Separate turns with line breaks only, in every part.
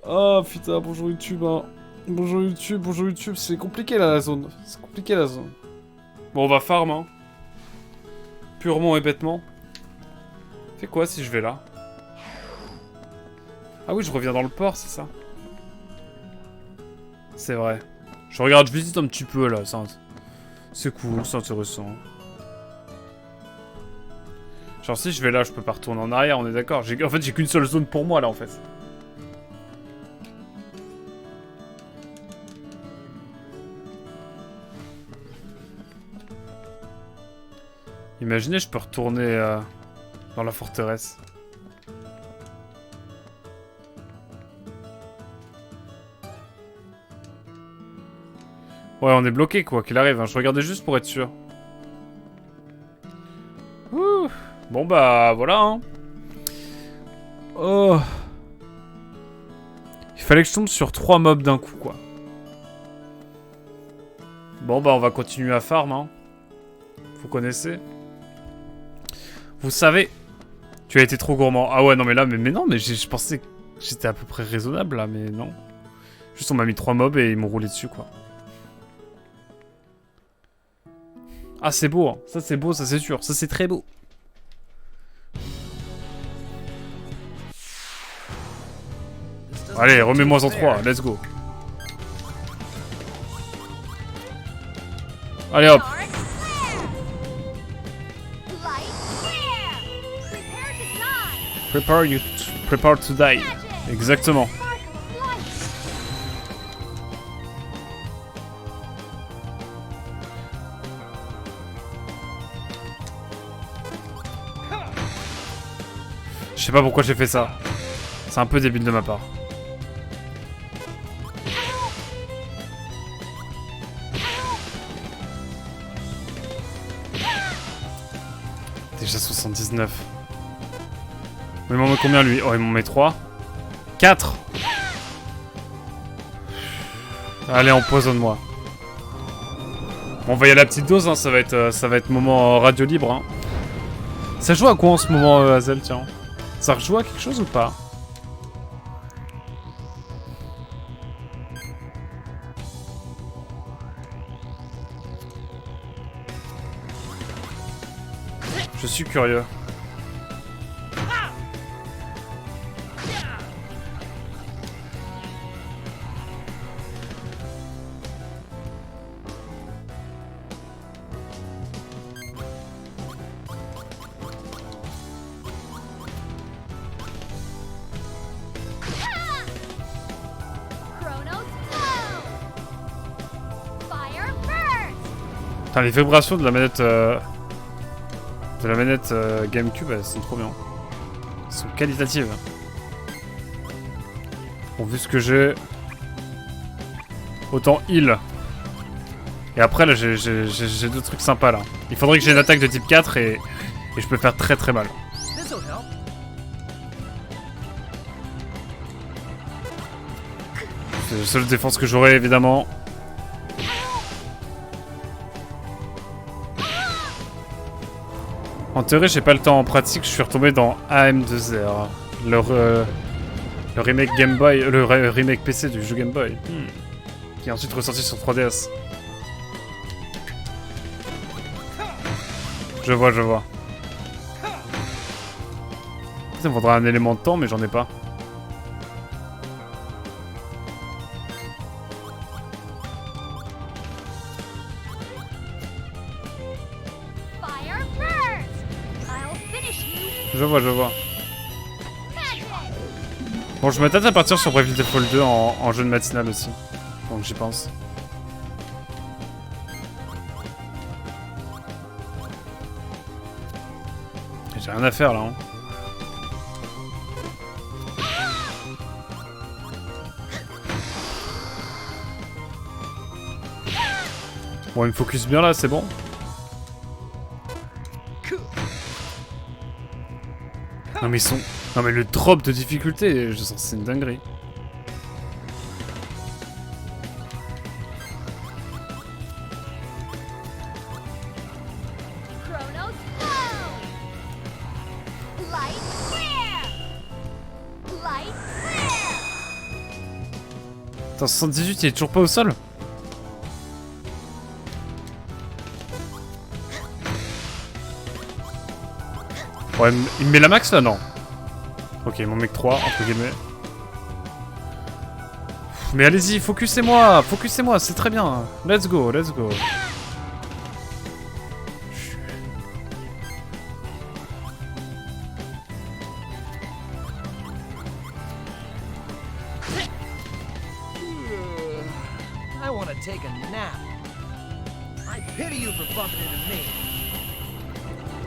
Oh putain, bonjour YouTube, hein. Bonjour YouTube, c'est compliqué là la zone. C'est compliqué la zone. Bon, on va farm, hein. Purement et bêtement. Fais quoi si je vais là? Ah oui, je reviens dans le port, c'est ça? C'est vrai. Je regarde, je visite un petit peu là, c'est cool, c'est intéressant. Genre si je vais là, je peux pas retourner en arrière, on est d'accord. En fait, j'ai qu'une seule zone pour moi là en fait. Imaginez, je peux retourner dans la forteresse. Ouais, on est bloqué quoi qu'il arrive, hein. Je regardais juste pour être sûr. Ouh. Bon bah voilà, hein. Oh. Il fallait que je tombe sur 3 mobs d'un coup quoi. Bon bah on va continuer à farm, hein. Vous connaissez. Vous savez. Tu as été trop gourmand. Ah ouais non mais là, mais non mais je pensais que j'étais à peu près raisonnable là, mais non. Juste on m'a mis 3 mobs et ils m'ont roulé dessus quoi. Ah c'est beau, hein. Ça c'est beau, ça c'est sûr, ça c'est très beau. Allez, remets-moi en 3, let's go. Allez hop. Prepare to die. Exactement. Je sais pas pourquoi j'ai fait ça. C'est un peu débile de ma part. Déjà 79. Il m'en met combien lui? Oh, il m'en met 3. 4. Allez, empoisonne-moi. Bon, on va y aller à la petite dose, hein. Ça va être moment radio libre. Hein. Ça joue à quoi en ce moment, Hazel, tiens? Ça rejoue à quelque chose ou pas? Je suis curieux. Putain, les vibrations de la manette GameCube, elles sont trop bien. Elles sont qualitatives. Bon, vu ce que j'ai, autant heal. Et après là, j'ai deux trucs sympas là. Il faudrait que j'ai une attaque de type 4 et je peux faire très très mal. C'est la seule défense que j'aurai évidemment. En théorie, j'ai pas le temps. En pratique, je suis retombé dans AM2R. Le remake Game Boy, le remake PC du jeu Game Boy. Qui est ensuite ressorti sur 3DS. Je vois. Ça me faudra un élément de temps, mais j'en ai pas. Je vois. Bon, je m'attends à partir sur Bravely Default 2 en jeu de matinale aussi. Donc j'y pense. J'ai rien à faire là. Hein. Bon, il me focus bien là, c'est bon. Non mais ils sont... Non mais le drop de difficulté, je sens c'est une dinguerie. Attends, 78, il est toujours pas au sol? Ouais, il me met la max là? Non. Ok, mon mec 3, entre guillemets. Mais allez-y, focusez-moi, c'est très bien. Let's go, let's go.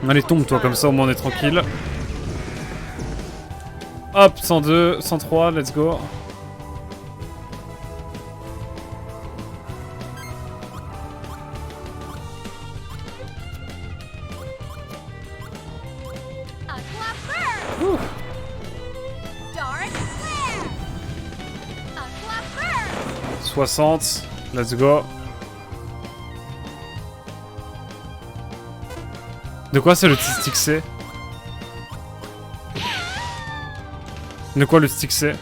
Allez, tombe toi, comme ça au moins on est tranquille. Hop, 102, 103, let's go. Ouh. 60, let's go. De quoi c'est le stick C? De quoi le stick C?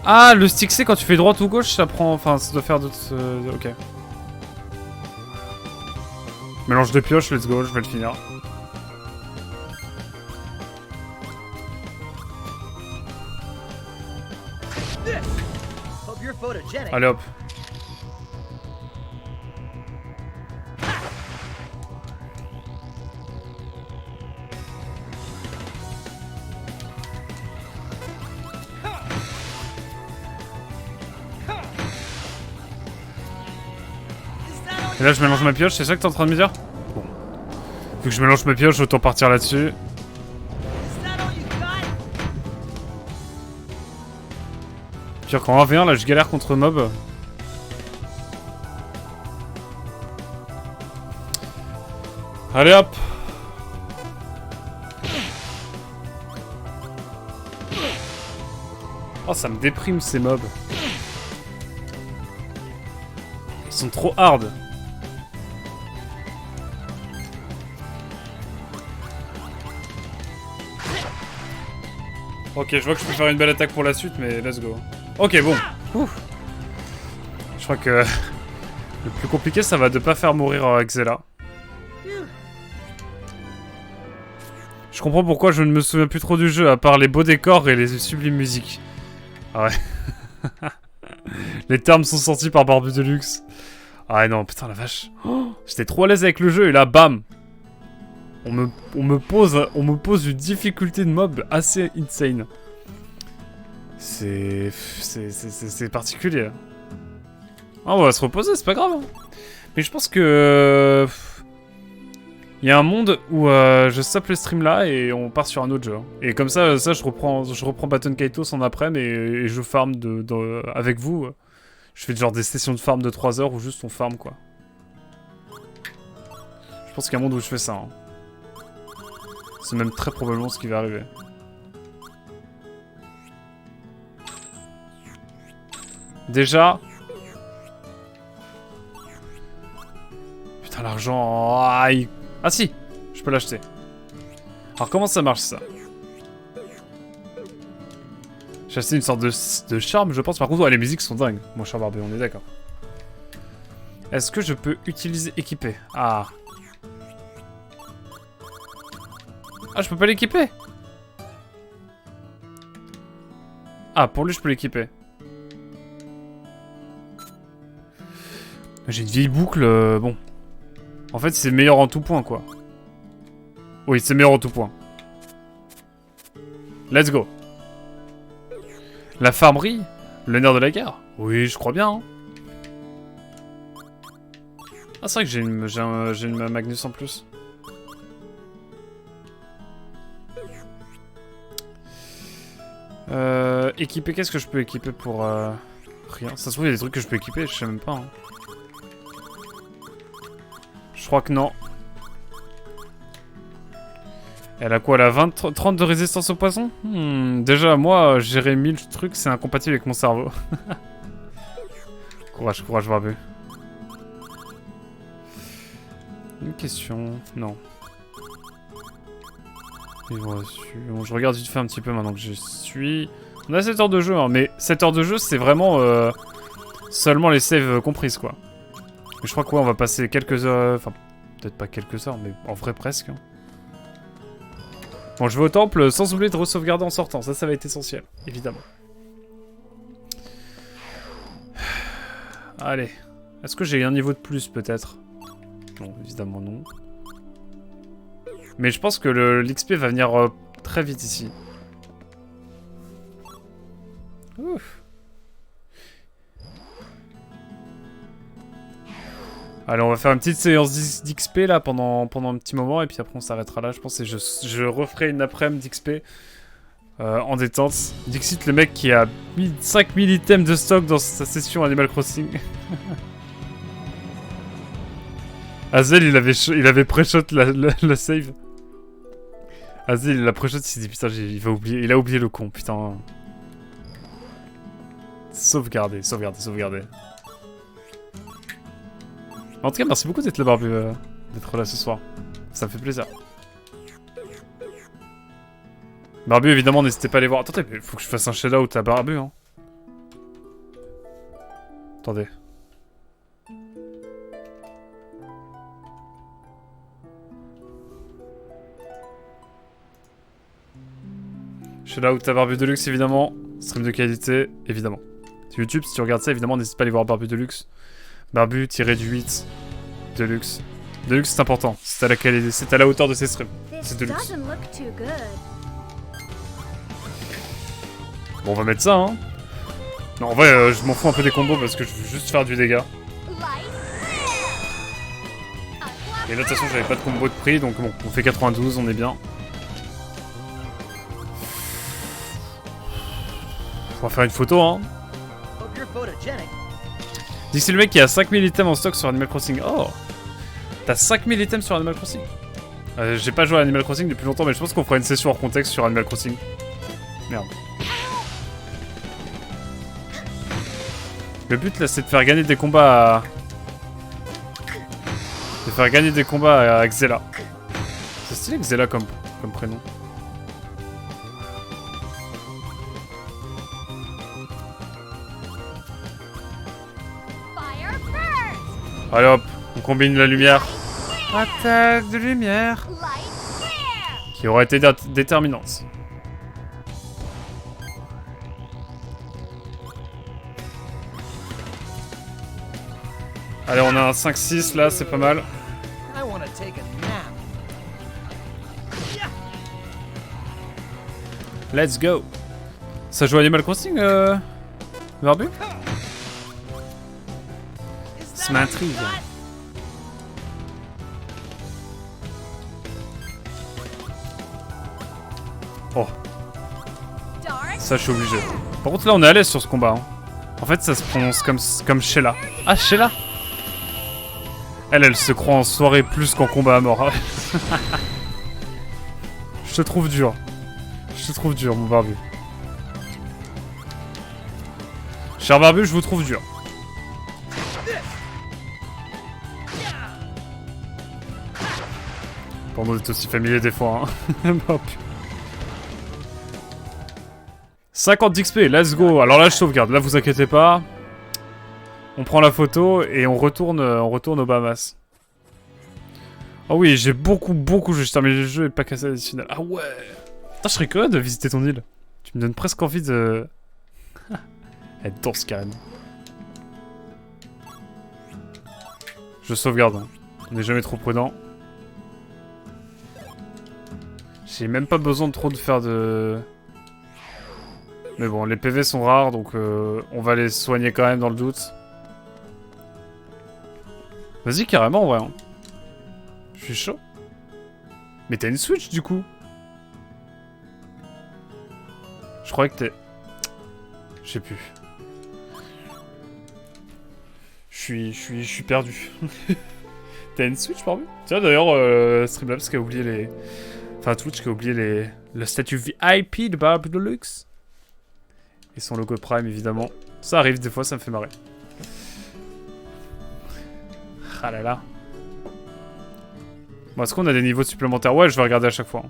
Ah, le stick C quand tu fais droite ou gauche, ça prend... Enfin, ça doit faire d'autres... ok. Mélange de pioche, let's go, je vais le finir. Allez hop. Et là je mélange ma pioche, c'est ça que t'es en train de me dire? Bon. Vu que je mélange ma pioche, autant partir là-dessus. Pire qu'en 1v1 là je galère contre mob. Allez hop. Oh ça me déprime ces mobs. Ils sont trop hard. Ok, je vois que je peux faire une belle attaque pour la suite, mais let's go. Ok, bon. Ouf. Je crois que le plus compliqué, ça va de pas faire mourir Xela. Je comprends pourquoi je ne me souviens plus trop du jeu, à part les beaux décors et les sublimes musiques. Ah ouais. Les termes sont sortis par Barbu Deluxe. Ah non, putain la vache. Oh, j'étais trop à l'aise avec le jeu et là, bam. On me pose une difficulté de mob assez insane. C'est particulier. Ah, on va se reposer, c'est pas grave. Hein. Mais je pense que... Il y a un monde où je stoppe le stream là et on part sur un autre jeu. Hein. Et comme ça, je reprends Baton Kaitos en après et je farm avec vous. Je fais genre des sessions de farm de 3 heures où juste on farm quoi. Je pense qu'il y a un monde où je fais ça. Hein. C'est même très probablement ce qui va arriver. Déjà. Putain, l'argent. Ah si, je peux l'acheter. Alors comment ça marche ça? J'ai acheté une sorte de charme, je pense. Par contre, ouais, les musiques sont dingues. Mon cher Barbé, on est d'accord. Est-ce que je peux utiliser équiper? Ah. Ah, je peux pas l'équiper? Ah, pour lui, je peux l'équiper. J'ai une vieille boucle, bon. En fait, c'est meilleur en tout point, quoi. Oui, c'est meilleur en tout point. Let's go. La farmerie? Le nerf de la guerre? Oui, je crois bien. Hein. Ah, c'est vrai que j'ai une Magnus en plus. Équiper, qu'est-ce que je peux équiper pour... Rien. Ça se trouve, il y a des trucs que je peux équiper, je sais même pas. Hein. Je crois que non. Elle a quoi? Elle a 30 de résistance au poison? Déjà, moi, gérer 1000 trucs, c'est incompatible avec mon cerveau. Courage, courage, Barbu. Une question... Non. Bon, je regarde vite fait un petit peu maintenant que je suis... On a 7 heures de jeu, hein, mais 7 heures de jeu, c'est vraiment seulement les saves comprises, quoi. Mais je crois qu'on va passer quelques heures... Enfin, peut-être pas quelques heures, mais en vrai presque. Hein. Bon, je vais au temple sans oublier de re-sauvegarder en sortant. Ça va être essentiel, évidemment. Allez. Est-ce que j'ai un niveau de plus, peut-être? Non, évidemment non. Mais je pense que l'XP va venir très vite ici. Ouf. Allez, on va faire une petite séance d'XP là pendant un petit moment et puis après on s'arrêtera là, je pense, et je referai une après-midi d'XP en détente. Dixit, le mec qui a mis 5000 items de stock dans sa session Animal Crossing. Hazel, il avait pré-shot la save. Hazel, il a pré-shot, il s'est dit putain, il a oublié le con, putain. Sauvegarder. En tout cas, merci beaucoup d'être là, Barbu, d'être là ce soir. Ça me fait plaisir. Barbu, évidemment, n'hésitez pas à aller voir. Attendez, mais faut que je fasse un shout-out à Barbu, hein. Attendez. Shout-out à Barbu Deluxe, évidemment. Stream de qualité, évidemment. Sur YouTube, si tu regardes ça, évidemment, n'hésite pas à aller voir Barbu Deluxe. Barbu-du-8 Deluxe. Deluxe, c'est important. C'est à la qualité, c'est à la hauteur de ses streams. C'est Deluxe. Bon, on va mettre ça, hein. Non, en vrai, je m'en fous un peu des combos parce que je veux juste faire du dégât. Et là, de toute façon, j'avais pas de combo de prix, donc bon, on fait 92, on est bien. On va faire une photo, hein. Dis que c'est le mec qui a 5000 items en stock sur Animal Crossing. Oh! T'as 5000 items sur Animal Crossing? J'ai pas joué à Animal Crossing depuis longtemps, mais je pense qu'on fera une session hors contexte sur Animal Crossing. Merde. Le but là, c'est de faire gagner des combats à... De faire gagner des combats à Xela. C'est stylé Xela comme prénom. Allez hop, on combine la lumière. Attaque de lumière. Qui aura été déterminante. Allez, on a un 5-6 là, c'est pas mal. Let's go. Ça joue à Animal Crossing, Barbu? Ça m'intrigue. Oh. Ça, je suis obligé. Par contre, là, on est à l'aise sur ce combat. Hein. En fait, ça se prononce comme Sheila. Ah, Sheila. Elle se croit en soirée plus qu'en combat à mort. Je te trouve dur. Je te trouve dur, mon Barbu. Cher Barbu, je vous trouve dur. Pardon d'être aussi familier des fois. Hein. 50 d'XP, let's go. Alors là, je sauvegarde. Là, vous inquiétez pas. On prend la photo et on retourne aux Bahamas. Ah oui, j'ai beaucoup. J'ai terminé le jeu et pas cassé additionnel. Ah ouais. Putain, je serais curieux de visiter ton île. Tu me donnes presque envie de... être dense, carrément. Je sauvegarde. Hein. On n'est jamais trop prudent. J'ai même pas besoin de trop de faire de... Mais bon, les PV sont rares, donc on va les soigner quand même dans le doute. Vas-y, carrément, en vrai. Hein. Je suis chaud. Mais t'as une Switch, du coup. Je croyais que t'es... Je sais plus. Je suis perdu. T'as une Switch, pardon? Tiens, d'ailleurs, Streamlabs qui a oublié les... Enfin, Twitch qui a oublié le statut VIP de Barbu Deluxe. Et son logo Prime, évidemment. Ça arrive des fois, ça me fait marrer. Ah là là. Bon, est-ce qu'on a des niveaux supplémentaires? Ouais, je vais regarder à chaque fois.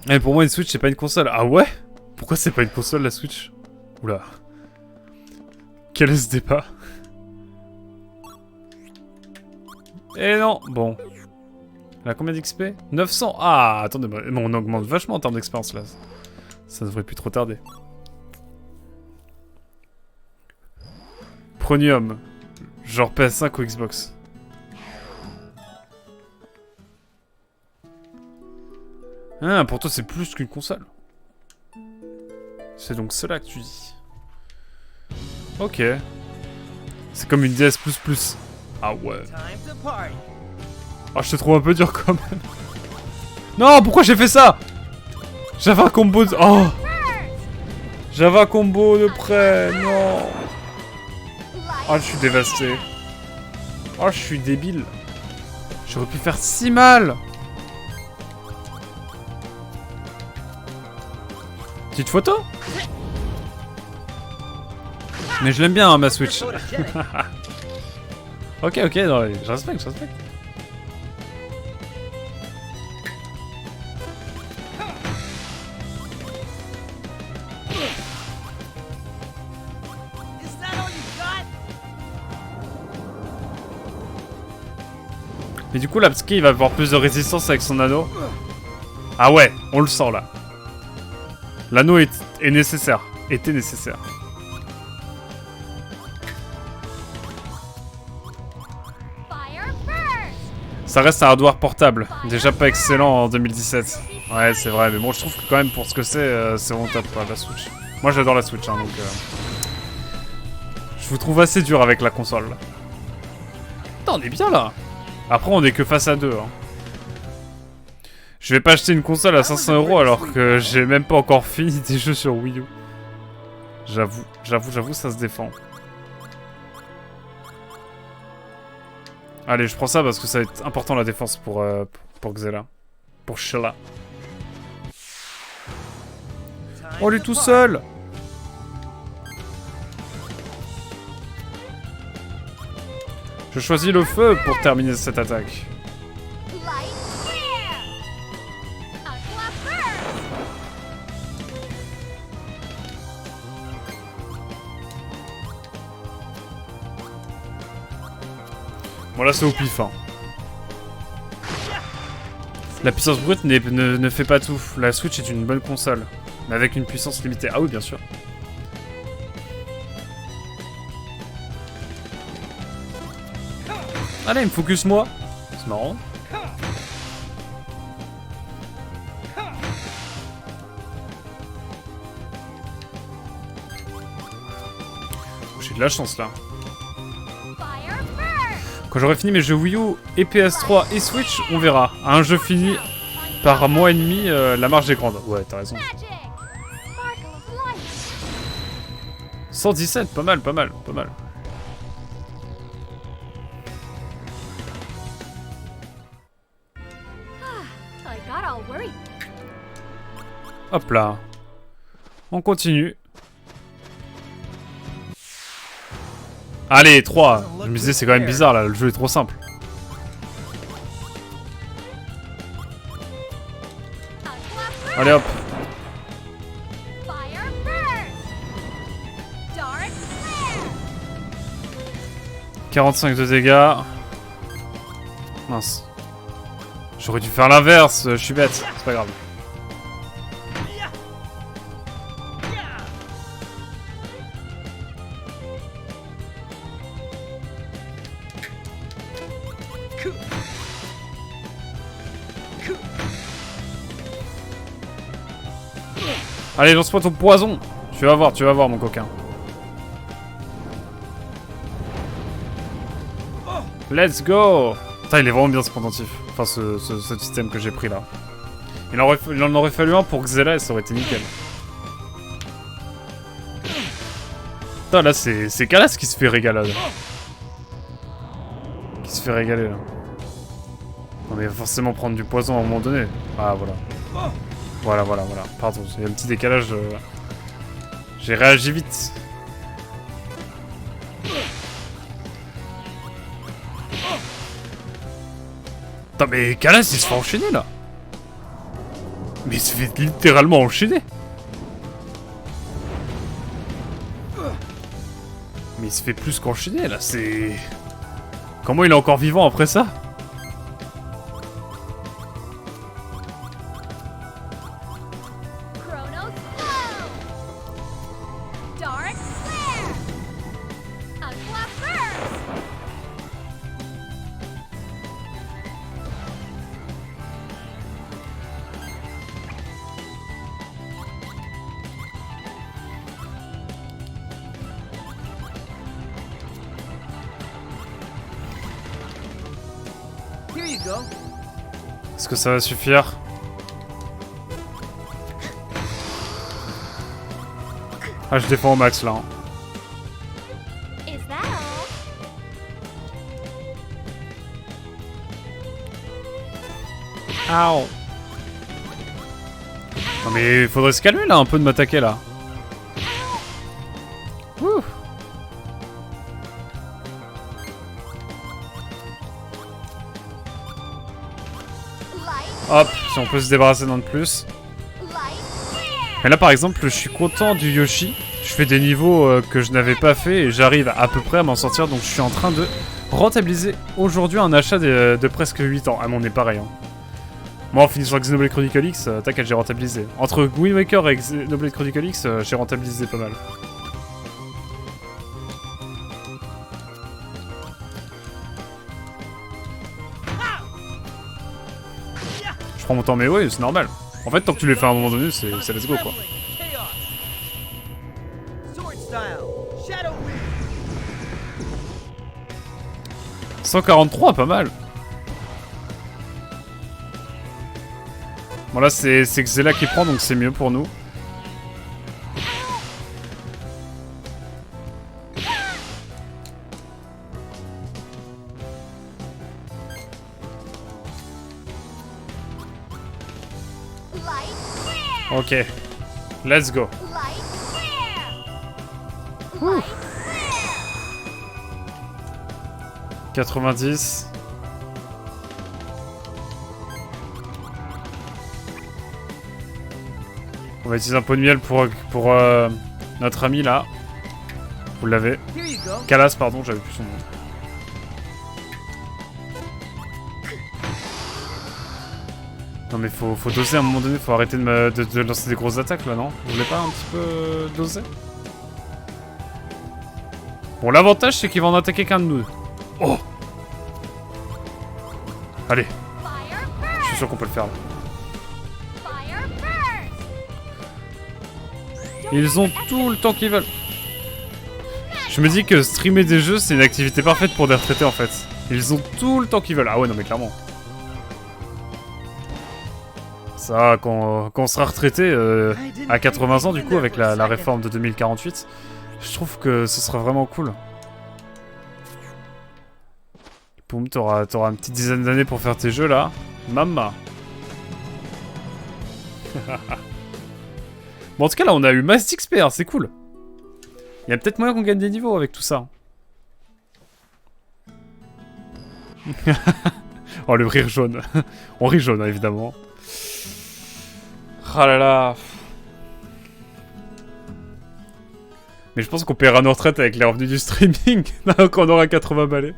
Et pour moi, une Switch, c'est pas une console. Ah ouais? Pourquoi c'est pas une console, la Switch? Oula. Quel est ce débat? Eh non. Bon. Elle a combien d'XP? 900. Ah, attendez, bon, on augmente vachement en termes d'expérience, là. Ça devrait plus trop tarder. Premium. Genre PS5 ou Xbox. Ah, pour toi, c'est plus qu'une console. C'est donc cela que tu dis. Ok. C'est comme une DS++. Ah ouais. Ah, je te trouve un peu dur quand même. Non, pourquoi j'ai fait ça? J'avais un combo de... Oh! J'avais un combo de près, non. Oh, je suis dévasté. Oh, je suis débile. J'aurais pu faire si mal. Petite photo? Mais je l'aime bien, hein, ma Switch. Ok, ok, non, je respecte, je respecte. Mais du coup, là, Lapski, il va avoir plus de résistance avec son anneau. Ah ouais, on le sent, là. L'anneau est nécessaire. Était nécessaire. Ça reste un hardware portable. Déjà pas excellent en 2017. Ouais, c'est vrai. Mais bon, je trouve que quand même, pour ce que c'est vraiment top, quoi, la Switch. Moi, j'adore la Switch, hein, donc... Je vous trouve assez dur avec la console. Putain, on est bien, là. Après, on est que face à deux, hein. Je vais pas acheter une console à 500 € alors que j'ai même pas encore fini des jeux sur Wii U. J'avoue, ça se défend. Allez, je prends ça parce que ça va être important la défense pour Xela. Pour Sheila. Oh, lui tout seul! Je choisis le feu pour terminer cette attaque. Bon là c'est au pif, hein. La puissance brute ne fait pas tout. La Switch est une bonne console, mais avec une puissance limitée. Ah oui, bien sûr. Allez, il me focus moi. C'est marrant. J'ai de la chance là. Quand j'aurai fini mes jeux Wii U et PS3 et Switch, on verra. À un jeu fini par un mois et demi, la marge est grande. Ouais, t'as raison. 117, pas mal, pas mal, pas mal. Hop là. On continue. Allez, 3. Je me disais, c'est quand même bizarre là, le jeu est trop simple. Allez hop. 45 de dégâts. Mince. J'aurais dû faire l'inverse, je suis bête, c'est pas grave. Allez, lance-moi ton poison. Tu vas voir mon coquin. Let's go. Putain, il est vraiment bien ce pendentif. Enfin, ce système que j'ai pris là. Il en aurait fallu un pour Xela et ça aurait été nickel. Putain, là, c'est Kalas qui se fait régaler. Qui se fait régaler, là. Non, mais il va forcément prendre du poison à un moment donné. Ah, voilà. Voilà. Pardon, il y a un petit décalage. J'ai réagi vite. Attends, mais Kalas, il se fait enchaîner, là. Mais il se fait littéralement enchaîner. Mais il se fait plus qu'enchaîner, là, c'est... Comment il est encore vivant après ça? Est-ce que ça va suffire? Ah, je défends au max là. Ow. Non mais il faudrait se calmer là un peu de m'attaquer là. Ouh. Hop, si on peut se débarrasser d'un de plus. Mais là par exemple, je suis content du Yoshi. Je fais des niveaux que je n'avais pas fait et j'arrive à peu près à m'en sortir. Donc je suis en train de rentabiliser aujourd'hui un achat de presque 8 ans. Ah mais on est pareil. Hein. Moi en finissant Xenoblade Chronicle X, t'inquiète, j'ai rentabilisé. Entre Wind Waker et Xenoblade Chronicle X, j'ai rentabilisé pas mal. Je prends mon temps mais oui, c'est normal. En fait, tant que tu les fais à un moment donné, c'est let's go quoi. 143, pas mal. Bon là c'est Xela qui prend donc c'est mieux pour nous. Ok, let's go. 90. On va utiliser un pot de miel pour notre ami là. Vous l'avez. Kalas, pardon, j'avais plus son nom. Non mais faut doser à un moment donné, faut arrêter de lancer des grosses attaques là, non? Vous voulez pas un petit peu doser? Bon, l'avantage c'est qu'il va en attaquer qu'un de nous. Oh! Allez. Je suis sûr qu'on peut le faire là. Ils ont tout le temps qu'ils veulent. Je me dis que streamer des jeux, c'est une activité parfaite pour des retraités en fait. Ils ont tout le temps qu'ils veulent. Ah ouais, non mais clairement. Ça, quand on sera retraité à 80 ans du coup, avec la réforme de 2048, je trouve que ce sera vraiment cool. Boum, t'auras une petite dizaine d'années pour faire tes jeux là. Mama. Bon, en tout cas, là, on a eu masse d'XP, hein, c'est cool. Il y a peut-être moyen qu'on gagne des niveaux avec tout ça. Oh, le rire jaune. On rit jaune, hein, évidemment. Ah là là. Mais je pense qu'on paiera nos retraites avec les revenus du streaming. Quand on aura 80 balais.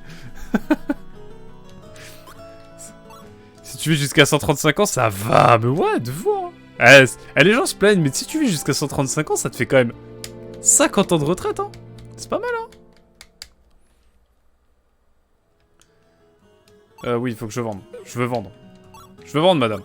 Si tu vis jusqu'à 135 ans, ça va. Mais ouais, de voir. Les gens se plaignent, mais si tu vis jusqu'à 135 ans, ça te fait quand même 50 ans de retraite, hein. C'est pas mal, hein. Oui, il faut que je vende. Je veux vendre. Je veux vendre, madame.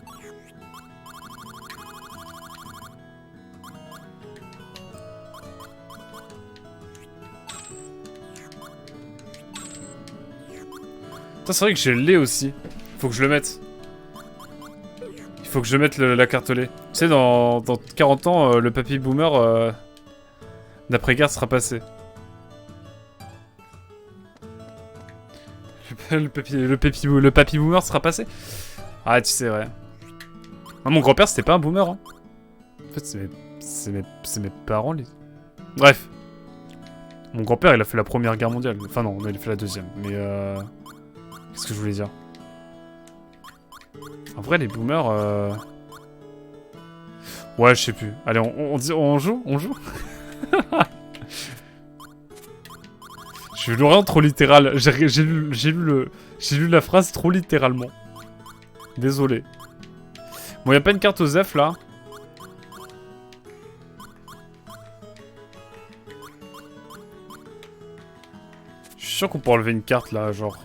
Putain, c'est vrai que j'ai le lait aussi. Faut que je le mette. Il faut que je mette la carte lait. Tu sais, dans 40 ans, le papy boomer d'après-guerre sera passé. Le papy boomer sera passé. Ah, tu sais, ouais. Ah, mon grand-père, c'était pas un boomer. Hein. En fait, c'est mes parents. Bref. Mon grand-père, il a fait la première guerre mondiale. Enfin, non, il a fait la deuxième. Mais, qu'est-ce que je voulais dire? En vrai, les boomers... Ouais, je sais plus. Allez, on joue? On joue? Je lu rien trop littéral. J'ai lu la phrase trop littéralement. Désolé. Bon, y a pas une carte aux F là. Je suis sûr qu'on peut enlever une carte là, genre.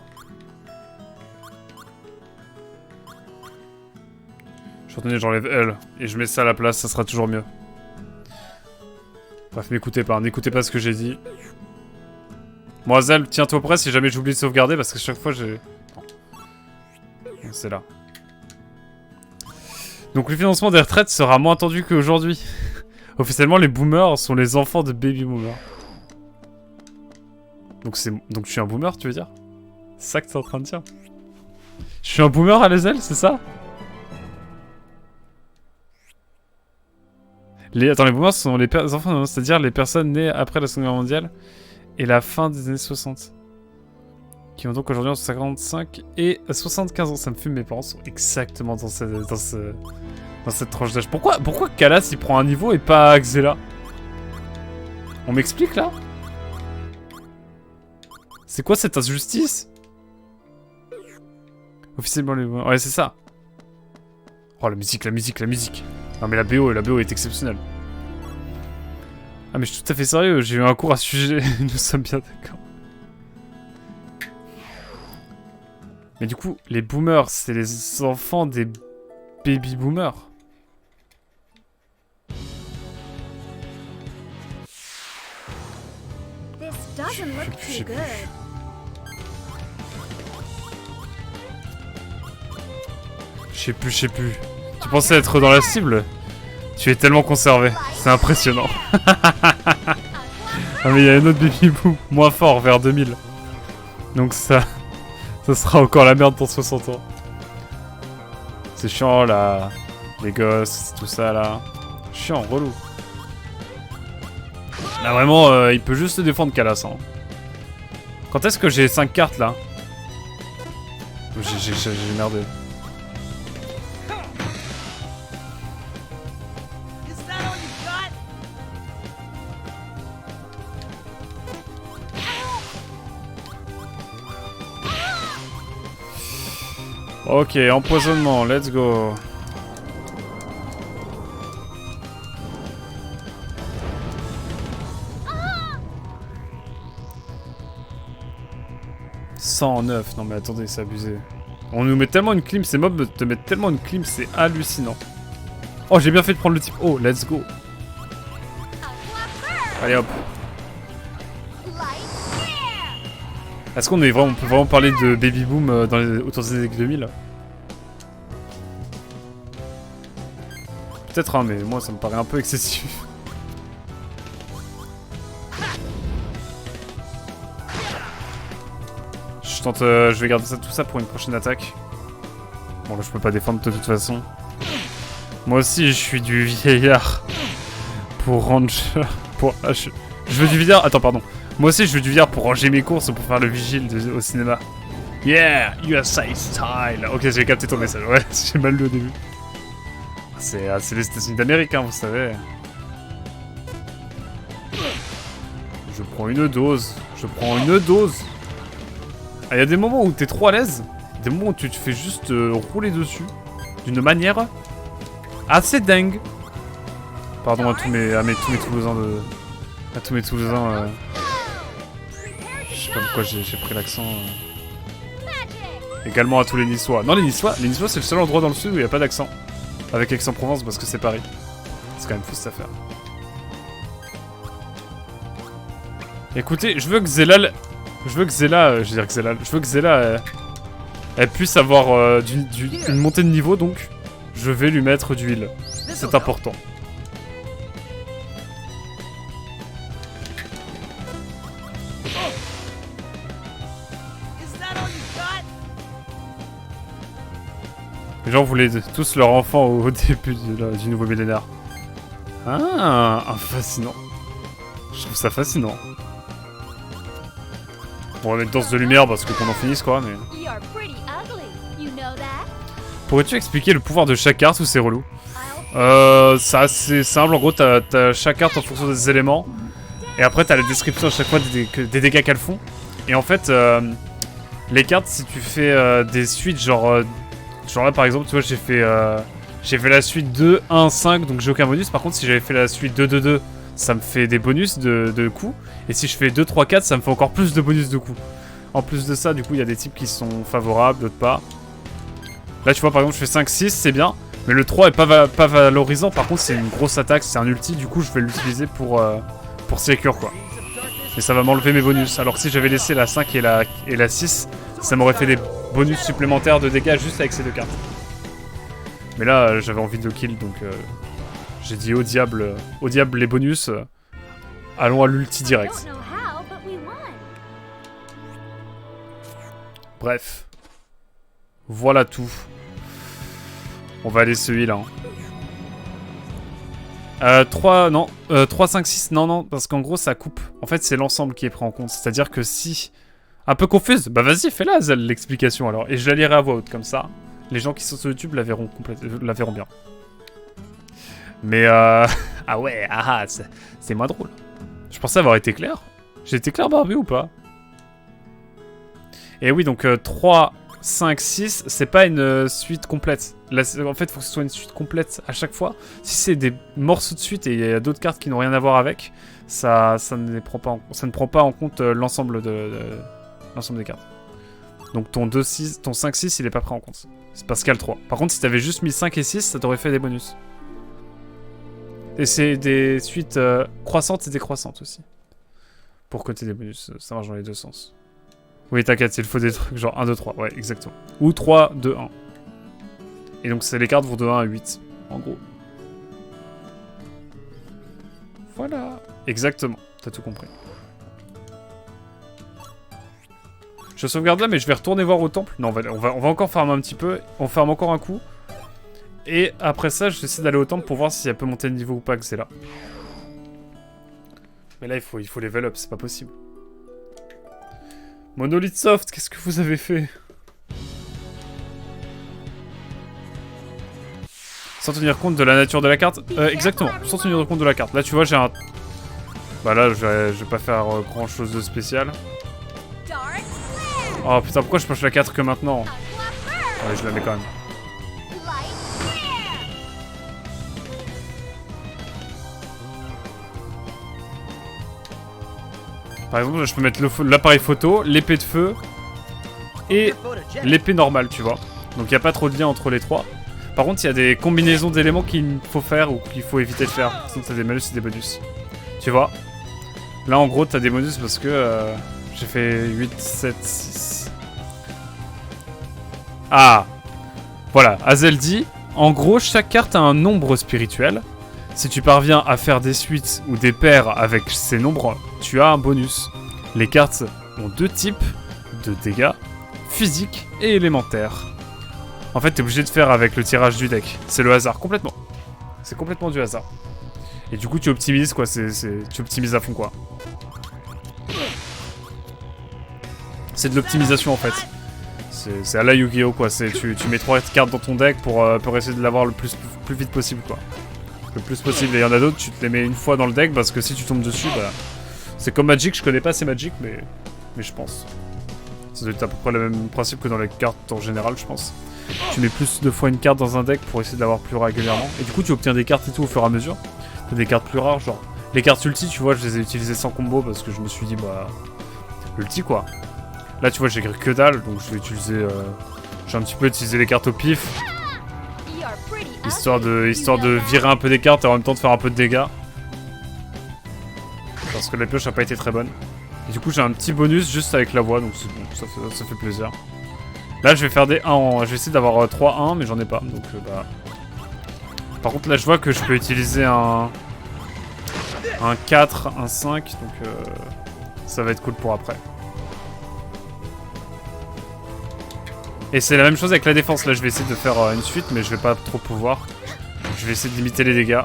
J'enlève L et je mets ça à la place, ça sera toujours mieux. Bref, n'écoutez pas ce que j'ai dit. Bon, Zel, tiens-toi prêt si jamais j'oublie de sauvegarder parce que chaque fois j'ai... C'est là. Donc le financement des retraites sera moins tendu qu'aujourd'hui. Officiellement, les boomers sont les enfants de baby boomers. Donc je suis un boomer, tu veux dire? C'est ça que t'es en train de dire? Je suis un boomer à Zel, c'est ça? Attends, les boomers sont les enfants, c'est-à-dire les personnes nées après la Seconde Guerre mondiale et la fin des années 60. Qui ont donc aujourd'hui entre 55 et 75 ans. Ça me fume, mes parents sont exactement dans cette tranche d'âge. Pourquoi Kalas il prend un niveau et pas Xela? On m'explique là? C'est quoi cette injustice? Officiellement les... Ouais, c'est ça. Oh, la musique. Non mais la BO est exceptionnelle. Ah mais je suis tout à fait sérieux, j'ai eu un cours à ce sujet, nous sommes bien d'accord. Mais du coup, les boomers, c'est les enfants des baby boomers. Je sais plus. Tu pensais être dans la cible? Tu es tellement conservé, c'est impressionnant. Ah mais il y a un autre baby boom, moins fort, vers 2000. Donc ça sera encore la merde pour 60 ans. C'est chiant là, les gosses, tout ça là. Chiant, relou. Là vraiment, il peut juste se défendre Kalas. Hein. Quand est-ce que j'ai 5 cartes là? J'ai merdé. Ok, empoisonnement, let's go. « 109, non mais attendez, c'est abusé. On nous met tellement une clim, ces mobs te mettent tellement une clim, c'est hallucinant. Oh, j'ai bien fait de prendre le type O, let's go. Allez hop. Est-ce qu'on on peut vraiment parler de baby boom autour des années 2000? Peut-être, hein, mais moi ça me paraît un peu excessif. Je vais garder tout ça pour une prochaine attaque. Bon là je peux pas défendre de toute façon. Moi aussi je suis du vieillard. Pour ranger... Je veux du vieillard... Attends, pardon. Moi aussi je veux du vieillard pour ranger mes courses pour faire le vigile au cinéma. Yeah, USA style. Ok, j'ai capté ton message. Ouais, j'ai mal lu au début. C'est les États-Unis d'Amérique, hein, vous savez. Je prends une dose. Ah, y a des moments où t'es trop à l'aise. Des moments où tu te fais juste rouler dessus. D'une manière assez dingue. Pardon à tous mes Toulousains de... À tous mes Toulousains... Je sais pas pourquoi j'ai pris l'accent... Également à tous les Niçois. Non, les Niçois c'est le seul endroit dans le sud où il n'y a pas d'accent. Avec Aix-en-Provence parce que c'est Paris. C'est quand même fou cette affaire. Écoutez, je veux que Xela, elle puisse avoir une montée de niveau, donc je vais lui mettre d'huile. C'est important. Les gens voulaient tous leur enfant au début du nouveau millénaire. Ah, fascinant. Je trouve ça fascinant. Bon, on va mettre danse de lumière parce que qu'on en finisse quoi, mais... Pourrais-tu expliquer le pouvoir de chaque carte ou c'est relou? C'est assez simple. En gros, t'as chaque carte en fonction des éléments. Et après, t'as la description à chaque fois des dégâts qu'elles font. Et en fait, les cartes, si tu fais des suites, genre là par exemple, tu vois, j'ai fait la suite 2, 1, 5, donc j'ai aucun bonus. Par contre, si j'avais fait la suite 2, 2, 2, ça me fait des bonus de coups. Et si je fais 2, 3, 4, ça me fait encore plus de bonus de coups. En plus de ça, du coup, il y a des types qui sont favorables, d'autres pas. Là, tu vois, par exemple, je fais 5, 6, c'est bien. Mais le 3 est pas valorisant. Par contre, c'est une grosse attaque, c'est un ulti. Du coup, je vais l'utiliser pour sécure, quoi. Et ça va m'enlever mes bonus. Alors que si j'avais laissé la 5 et la 6, ça m'aurait fait des bonus supplémentaires de dégâts juste avec ces deux cartes. Mais là, j'avais envie de kill, donc j'ai dit au diable les bonus. Allons à l'ulti direct. Bref. Voilà tout. On va aller celui-là. 3, 5, 6, non, parce qu'en gros, ça coupe. En fait, c'est l'ensemble qui est pris en compte. C'est-à-dire que si... Un peu confuse? Bah vas-y, fais-la, l'explication, alors. Et je la lirai à voix haute, comme ça. Les gens qui sont sur YouTube la verront bien. Mais ah ouais, c'est moins drôle. Je pensais avoir été clair. J'ai été clair, Barbie, ou pas? Et oui, donc 3... 5, 6, c'est pas une suite complète. Là, en fait, il faut que ce soit une suite complète à chaque fois. Si c'est des morceaux de suite et il y a d'autres cartes qui n'ont rien à voir avec, ça ne prend pas en compte l'ensemble des cartes. Donc ton 2, 6, ton 5, 6, il est pas pris en compte. C'est parce qu'il y a le 3. Par contre, si t'avais juste mis 5 et 6, ça t'aurait fait des bonus. Et c'est des suites croissantes et décroissantes aussi. Pour côté des bonus, ça marche dans les deux sens. Oui, t'inquiète, il faut des trucs genre 1, 2, 3, ouais, exactement. Ou 3, 2, 1. Et donc, les cartes vont de 1 à 8, en gros. Voilà. Exactement, t'as tout compris. Je sauvegarde là, mais je vais retourner voir au temple. Non, on va encore farmer un petit peu. On farme encore un coup. Et après ça, je vais essayer d'aller au temple pour voir si elle peut monter de niveau ou pas, que c'est là. Mais là, il faut level up, c'est pas possible. Monolith Soft, qu'est-ce que vous avez fait? Sans tenir compte de la nature de la carte. Exactement, sans tenir compte de la carte. Là, tu vois, j'ai un... Bah là, je vais pas faire grand chose de spécial. Oh putain, pourquoi je penche la 4 que maintenant? Ouais, je la mets quand même. Par exemple, je peux mettre l'appareil photo, l'épée de feu et l'épée normale, tu vois. Donc il n'y a pas trop de lien entre les trois. Par contre, il y a des combinaisons d'éléments qu'il faut faire ou qu'il faut éviter de faire. Sinon, t'as des malus et des bonus. Tu vois? Là, en gros, t'as des bonus parce que j'ai fait 8, 7, 6. Ah! Voilà, Azel dit, en gros, chaque carte a un nombre spirituel. Si tu parviens à faire des suites ou des paires avec ces nombres, tu as un bonus. Les cartes ont deux types de dégâts, physiques et élémentaires. En fait, t'es obligé de faire avec le tirage du deck. C'est le hasard, complètement. C'est complètement du hasard. Et du coup, tu optimises, quoi. Tu optimises à fond, quoi. C'est de l'optimisation, en fait. C'est à la Yu-Gi-Oh, quoi. Tu mets 3 cartes dans ton deck pour essayer de l'avoir le plus vite possible, quoi. Le plus possible. Et il y en a d'autres, tu te les mets une fois dans le deck parce que si tu tombes dessus, bah... C'est comme Magic, je connais pas assez Magic, mais je pense. Ça doit être à peu près le même principe que dans les cartes en général, je pense. Tu mets plus de fois une carte dans un deck pour essayer de l'avoir plus régulièrement. Et du coup, tu obtiens des cartes et tout au fur et à mesure. T'as des cartes plus rares, genre... Les cartes ulti, tu vois, je les ai utilisées sans combo parce que je me suis dit, bah... Ulti, quoi. Là, tu vois, j'ai que dalle, donc je vais utiliser... J'ai un petit peu utilisé les cartes au pif. Histoire de virer un peu des cartes et en même temps de faire un peu de dégâts. Parce que la pioche n'a pas été très bonne. Et du coup j'ai un petit bonus juste avec la voix, donc c'est bon, ça fait plaisir. Là je vais faire des 1 je vais essayer d'avoir 3-1 mais j'en ai pas, donc bah... Par contre là je vois que je peux utiliser un 4, un 5, donc ça va être cool pour après. Et c'est la même chose avec la défense, là je vais essayer de faire une suite mais je vais pas trop pouvoir. Je vais essayer de limiter les dégâts.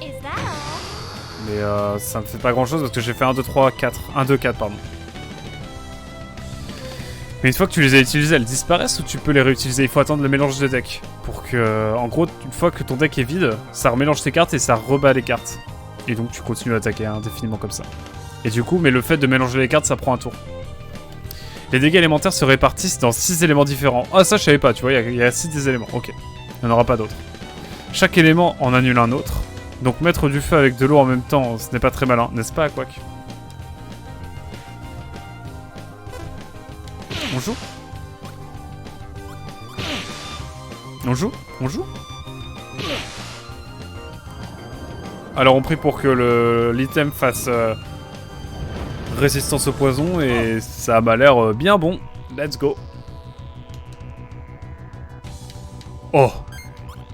Mais ça me fait pas grand chose parce que j'ai fait 1, 2, 3, 4. 1, 2, 4, pardon. Mais une fois que tu les as utilisées, elles disparaissent ou tu peux les réutiliser? Il faut attendre le mélange de deck. Pour que, en gros, une fois que ton deck est vide, ça remélange tes cartes et ça rebat les cartes. Et donc tu continues à attaquer indéfiniment comme ça. Et du coup, mais le fait de mélanger les cartes, ça prend un tour. Les dégâts élémentaires se répartissent dans 6 éléments différents. Ah, ça je savais pas, tu vois, il y a 6 des éléments. Ok, il n'y en aura pas d'autres. Chaque élément en annule un autre. Donc mettre du feu avec de l'eau en même temps, ce n'est pas très malin, n'est-ce pas, Quack? On joue? On joue? On joue? Alors on prie pour que l'item fasse résistance au poison et ça m'a l'air bien bon. Let's go. Oh.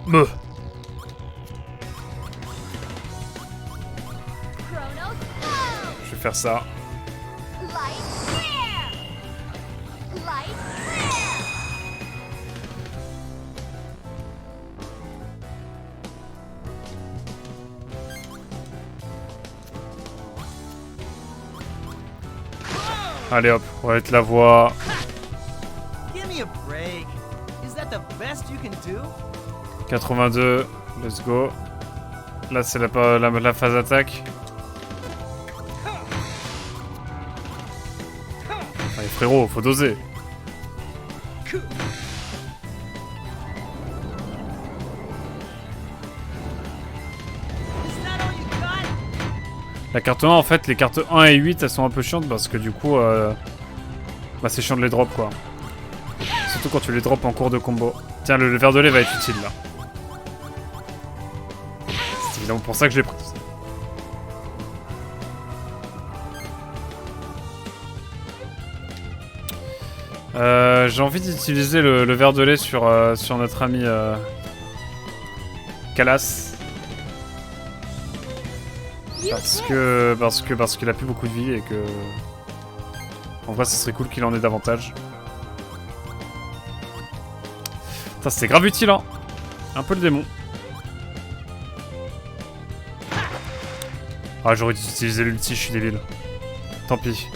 Me. Je vais faire ça. Allez hop, on va mettre la voix. 82, let's go. Là c'est la phase attaque. Allez frérot, faut doser. La carte 1 en fait, les cartes 1 et 8 elles sont un peu chiantes parce que du coup bah c'est chiant de les drop quoi. Surtout quand tu les drops en cours de combo. Tiens, le verre de lait va être utile là. C'est évidemment pour ça que je l'ai pris. J'ai envie d'utiliser le verre de lait sur notre ami Calas. Parce qu'il a plus beaucoup de vie et que... En vrai, ce serait cool qu'il en ait davantage. Putain, c'était grave utile, hein. Un peu le démon. Ah, j'aurais dû utiliser l'ulti, je suis débile. Tant pis.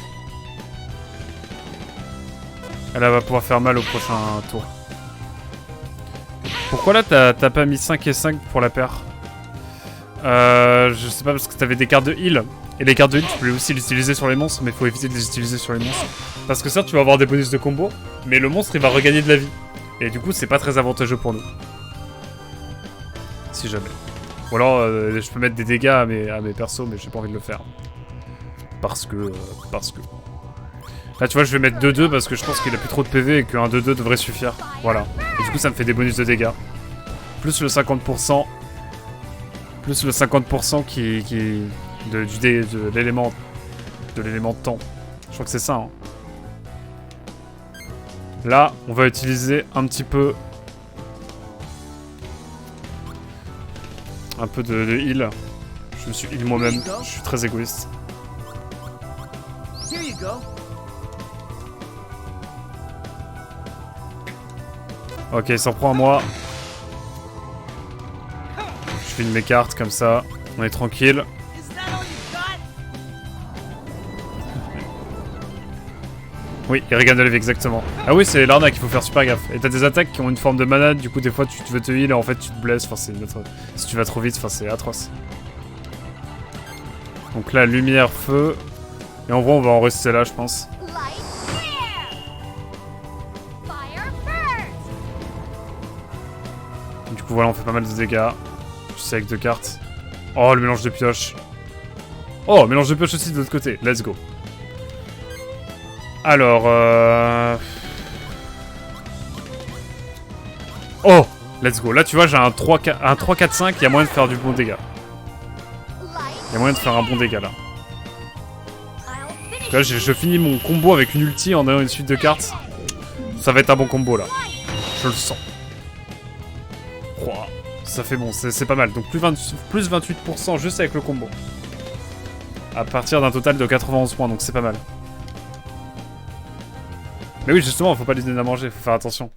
Elle va pouvoir faire mal au prochain tour. Pourquoi là, t'as pas mis 5 et 5 pour la paire? Je sais pas, parce que t'avais des cartes de heal. Et les cartes de heal, tu peux aussi les utiliser sur les monstres, mais il faut éviter de les utiliser sur les monstres. Parce que certes, tu vas avoir des bonus de combo, mais le monstre, il va regagner de la vie. Et du coup, c'est pas très avantageux pour nous. Si jamais. Ou alors, je peux mettre des dégâts à mes persos, mais j'ai pas envie de le faire. Parce que... Là, tu vois, je vais mettre 2-2 parce que je pense qu'il a plus trop de PV et qu'un 2-2 devrait suffire. Voilà. Et du coup, ça me fait des bonus de dégâts. Plus le 50%. Plus le 50% de l'élément de temps. Je crois que c'est ça. Hein. Là, on va utiliser un petit peu... Un peu de heal. Je me suis heal moi-même. Je suis très égoïste. Ok, il s'en prend à moi. Je file mes cartes comme ça. On est tranquille. Oui, il regagne de la vie, exactement. Ah oui, c'est l'arnaque, il faut faire super gaffe. Et t'as des attaques qui ont une forme de manade, du coup des fois tu veux te heal et en fait tu te blesses. Enfin, c'est notre... Si tu vas trop vite, enfin, c'est atroce. Donc là, lumière, feu. Et en vrai, on va en rester là, je pense. Du coup, voilà, on fait pas mal de dégâts. Je sais avec 2 cartes. Oh, le mélange de pioche. Oh, mélange de pioche aussi de l'autre côté. Let's go. Alors, oh, let's go. Là, tu vois, j'ai un 3-4-5. Il y a moyen de faire du bon dégât. Il y a moyen de faire un bon dégât, là. Là, je finis mon combo avec une ulti en ayant une suite de cartes. Ça va être un bon combo, là. Je le sens. Oh, ça fait bon, c'est pas mal. Donc plus 28% juste avec le combo. À partir d'un total de 91 points, donc c'est pas mal. Mais oui, justement, faut pas lui donner à manger, faut faire attention.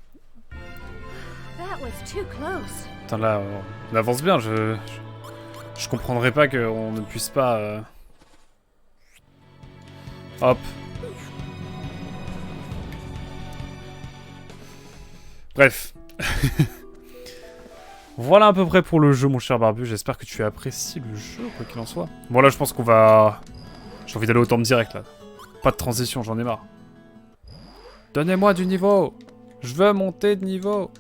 Putain, là, on avance bien, je comprendrais pas qu'on ne puisse pas... Hop. Bref. Voilà à peu près pour le jeu, mon cher Barbu. J'espère que tu apprécies le jeu, quoi qu'il en soit. Bon, là, je pense qu'on va... J'ai envie d'aller au temple direct, là. Pas de transition, j'en ai marre. Donnez-moi du niveau. Je veux monter de niveau.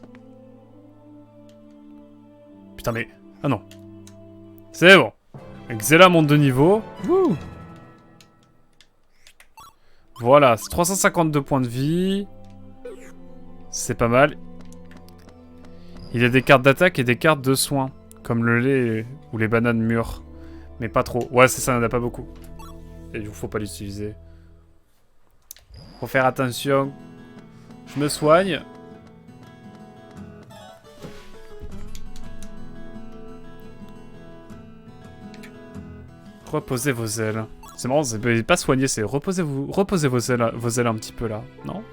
Putain, mais... Ah non. C'est bon. Xela monte de niveau. Wouh. Voilà, c'est 352 points de vie. C'est pas mal. Il y a des cartes d'attaque et des cartes de soins. Comme le lait ou les bananes mûres. Mais pas trop. Ouais, c'est ça, il n'y en a pas beaucoup. Et du coup, faut pas l'utiliser. Faut faire attention. Je me soigne. Reposez vos ailes. C'est marrant, c'est pas soigner, c'est reposez vos ailes un petit peu là, non?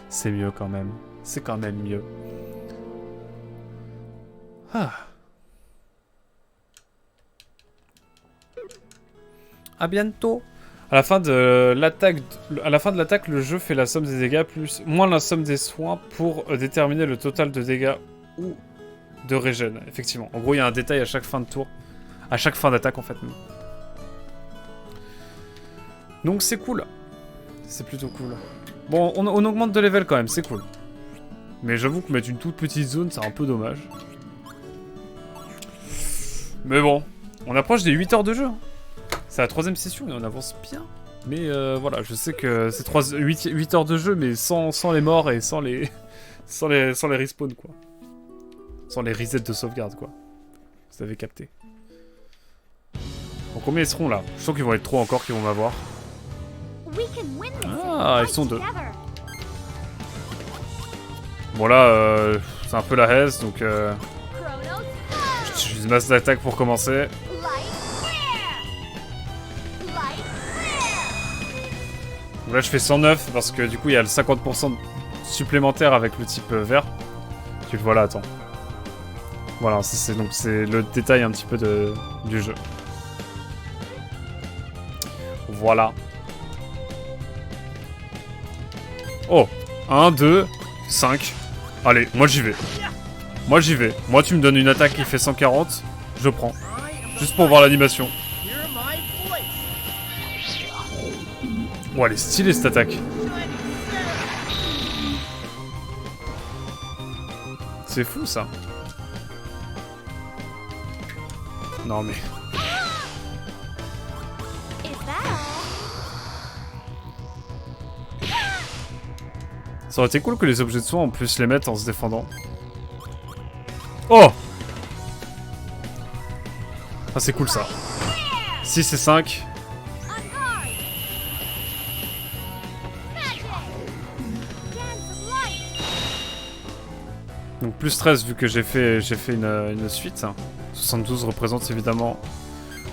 C'est mieux quand même. C'est quand même mieux. Ah. À bientôt. À la fin de l'attaque, le jeu fait la somme des dégâts moins la somme des soins pour déterminer le total de dégâts ou de régène. Effectivement. En gros, il y a un détail à chaque fin de tour. À chaque fin d'attaque, en fait. Donc, c'est cool. C'est plutôt cool. Bon, on augmente de level quand même. C'est cool. Mais j'avoue que mettre une toute petite zone, c'est un peu dommage. Mais bon. On approche des 8 heures de jeu. Hein. C'est la 3ème session et on avance bien. Mais voilà, je sais que c'est 8 heures de jeu, mais sans les morts et sans les respawns, quoi. Sans les resets de sauvegarde, quoi. Vous avez capté. Bon, combien ils seront là? Je sens qu'ils vont être 3 encore qui vont m'avoir. Ah, ils sont 2. Bon là, c'est un peu la haise, donc j'utilise masse d'attaque pour commencer. Donc là je fais 109 parce que du coup il y a le 50% supplémentaire avec le type vert. Tu le vois là, attends. Voilà, donc c'est le détail un petit peu du jeu. Voilà. Oh, 1, 2, 5. Allez, moi j'y vais. Moi j'y vais. Moi tu me donnes une attaque qui fait 140, je prends. Juste pour voir l'animation. Oh, elle est stylée cette attaque. C'est fou ça. Non mais... Ça aurait été cool que les objets de soin on puisse les mettre en se défendant. Oh! Ah c'est cool ça. 6 et 5. Donc plus 13 vu que j'ai fait une suite. 72 représente évidemment...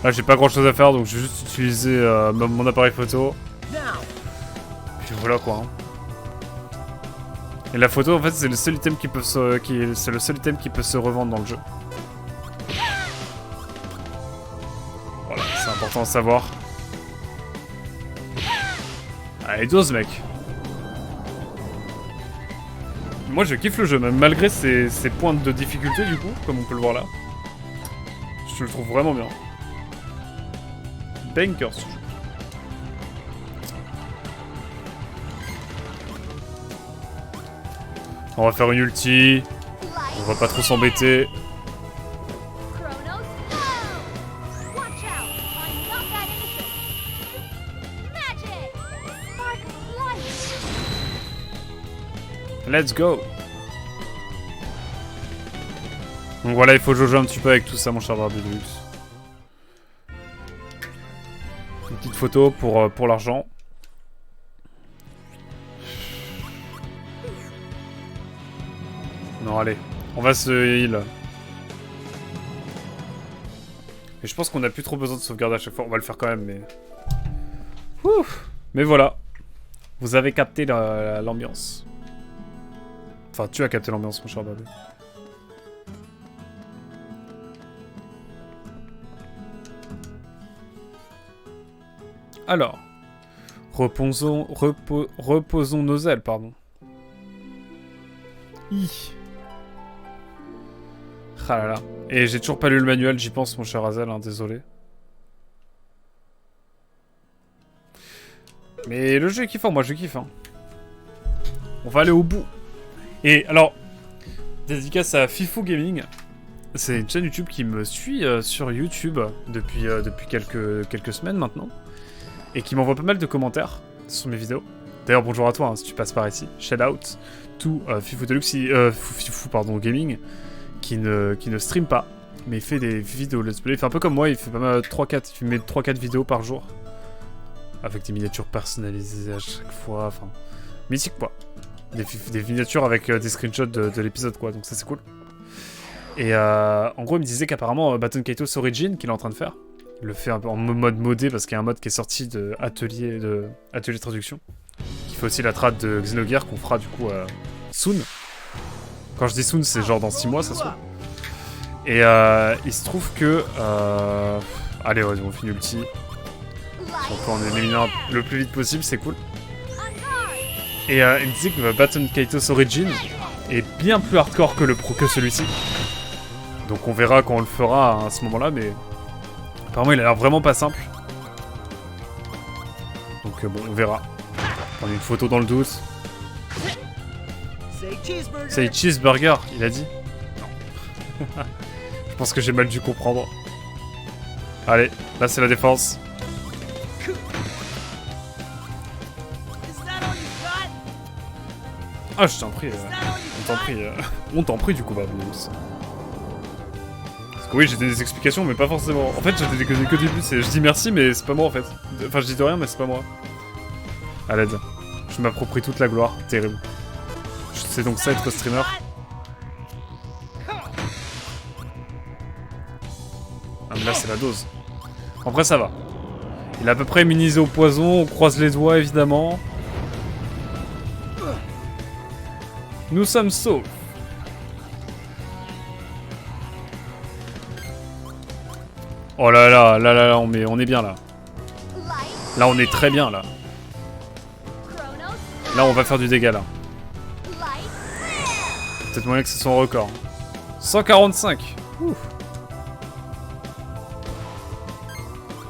Là j'ai pas grand chose à faire donc je vais juste utiliser mon appareil photo. Puis voilà quoi. Hein. Et la photo, en fait, c'est le seul item qui peut se revendre dans le jeu. Voilà, c'est important à savoir. Allez, dose, mec. Moi, je kiffe le jeu, même malgré ses pointes de difficulté, du coup, comme on peut le voir là. Je le trouve vraiment bien. Banker, ce jeu. On va faire une ulti. On va pas trop s'embêter. Let's go. Donc voilà, il faut jauger un petit peu avec tout ça, mon cher Barbu de luxe. Une petite photo pour l'argent. Non, allez. On va se heal. Et je pense qu'on a plus trop besoin de sauvegarder à chaque fois. On va le faire quand même, mais... Ouf. Mais voilà. Vous avez capté l'ambiance. Enfin, tu as capté l'ambiance, mon cher Barbu. Alors. Reposons nos ailes, pardon. Ah là là. Et j'ai toujours pas lu le manuel, j'y pense mon cher Hazel, hein, désolé. Mais le jeu est kiffant, moi je kiffe. Hein. On va aller au bout. Et alors, dédicace à Fifou Gaming. C'est une chaîne YouTube qui me suit sur YouTube depuis quelques semaines maintenant. Et qui m'envoie pas mal de commentaires sur mes vidéos. D'ailleurs, bonjour à toi hein, si tu passes par ici. Shout out to Fifou Deluxe, Fifou pardon, Gaming, qui ne stream pas, mais il fait des vidéos let's play. Il fait un peu comme moi, il fait pas mal 3-4, il met 3-4 vidéos par jour. Avec des miniatures personnalisées à chaque fois, enfin... mythique quoi. Des miniatures avec des screenshots de l'épisode quoi, donc ça c'est cool. Et en gros il me disait qu'apparemment Baton Kaitos Origin qu'il est en train de faire, il le fait un peu en mode modé parce qu'il y a un mode qui est sorti de Atelier Traduction, qui fait aussi la trad de Xenogears qu'on fera du coup soon. Quand je dis soon c'est genre dans 6 mois ça se trouve. Et il se trouve que... allez ouais, on finit ulti. Donc on est éliminant le plus vite possible, c'est cool. Et il me disait que Baton Kaitos Origin est bien plus hardcore que celui-ci. Donc on verra quand on le fera à ce moment-là, mais apparemment il a l'air vraiment pas simple. Donc bon, on verra. Prendre une photo dans le doute. C'est cheeseburger, il a dit. Non. Je pense que j'ai mal dû comprendre. Allez, là c'est la défense. Ah, je t'en prie. On t'en prie du coup, Babous. Parce que oui, j'ai des explications, mais pas forcément. En fait, j'étais que début. Je dis merci, mais c'est pas moi en fait. Enfin, je dis de rien, mais c'est pas moi. À l'aide. Je m'approprie toute la gloire. Terrible. C'est donc ça être streamer. Ah, mais là, c'est la dose. En vrai, ça va. Il est à peu près immunisé au poison. On croise les doigts, évidemment. Nous sommes saufs. Oh là là, là, on est bien là. Là, on est très bien là. Là, on va faire du dégât là. Peut-être moyen que c'est son record. 145. Ouh.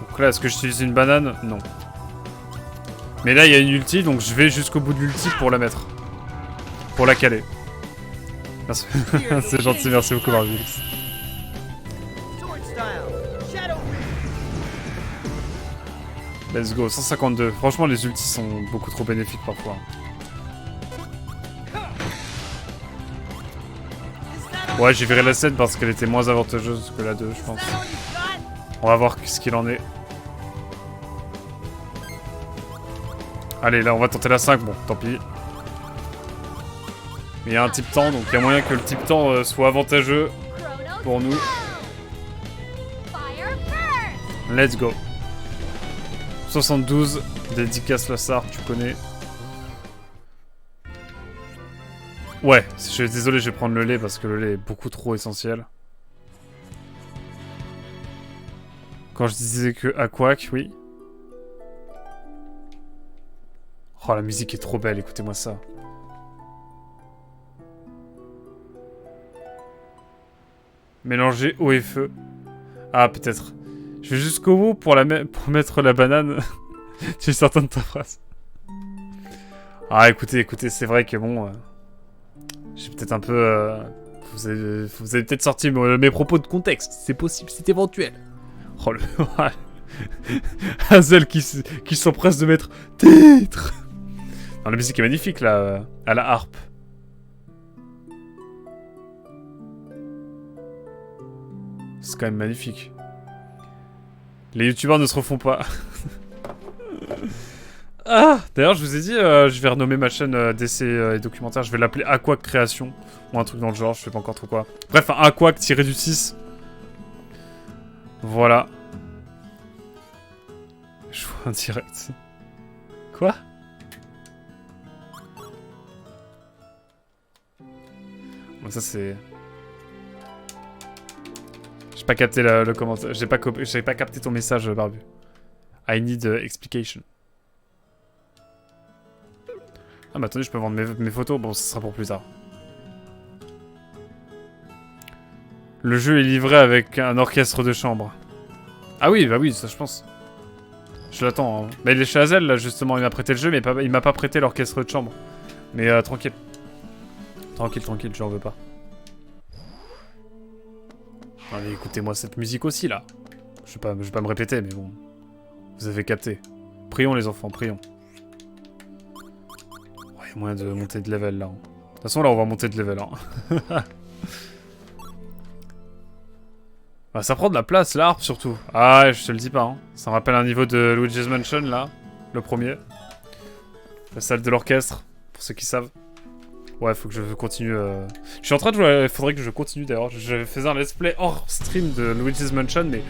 Donc là, est-ce que j'utilise une banane? Non. Mais là, il y a une ulti, donc je vais jusqu'au bout de l'ulti pour la mettre. Pour la caler. C'est gentil, merci beaucoup Marvix. Let's go, 152. Franchement, les ultis sont beaucoup trop bénéfiques parfois. Ouais, j'ai viré la scène parce qu'elle était moins avantageuse que la 2, je pense. On va voir ce qu'il en est. Allez, là, on va tenter la 5. Bon, tant pis. Mais il y a un type temps, donc il y a moyen que le type temps soit avantageux pour nous. Let's go. 72, dédicace Lassard, tu connais. Ouais, je suis désolé, je vais prendre le lait parce que le lait est beaucoup trop essentiel. Quand je disais que Aquac, oui. Oh, la musique est trop belle, écoutez-moi ça. Mélanger eau et feu. Ah, peut-être. Je vais jusqu'au bout pour mettre la banane. Tu es certain de ta phrase? Ah, écoutez, c'est vrai que bon... j'ai peut-être un peu... vous avez peut-être sorti mes propos de contexte. C'est possible, c'est éventuel. Oh, le... Hazel qui s'empresse de mettre titre. Non, la musique est magnifique, là, à la harpe. C'est quand même magnifique. Les youtubeurs ne se refont pas. Ah, d'ailleurs, je vous ai dit, je vais renommer ma chaîne d'essais et documentaires. Je vais l'appeler Aquac Création. Ou un truc dans le genre, je sais pas encore trop quoi. Bref, un Aquac tiré du 6. Voilà. Je vois un direct. Quoi? Bon, ça c'est... J'ai pas capté le commentaire. J'ai pas capté ton message, Barbu. I need explication. Ah, mais attendez, je peux vendre mes photos. Bon, ça sera pour plus tard. Le jeu est livré avec un orchestre de chambre. Ah oui, bah oui, ça je pense. Je l'attends. Hein. Bah, il est chez Hazel, là, justement. Il m'a prêté le jeu, mais il m'a pas prêté l'orchestre de chambre. Mais tranquille. Tranquille, j'en veux pas. Allez, écoutez-moi cette musique aussi, là. Je vais pas me répéter, mais bon. Vous avez capté. Prions, les enfants, prions. Ouais, il y a moyen de monter de level, là. De toute façon, là, on va monter de level, hein. Bah, ça prend de la place, l'harpe, surtout. Ah, ouais, je te le dis pas, hein. Ça me rappelle un niveau de Luigi's Mansion, là. Le premier. La salle de l'orchestre, pour ceux qui savent. Ouais, faut que je continue. Je suis en train de jouer. Il faudrait que je continue d'ailleurs. Je faisais un let's play hors stream de Luigi's Mansion, mais.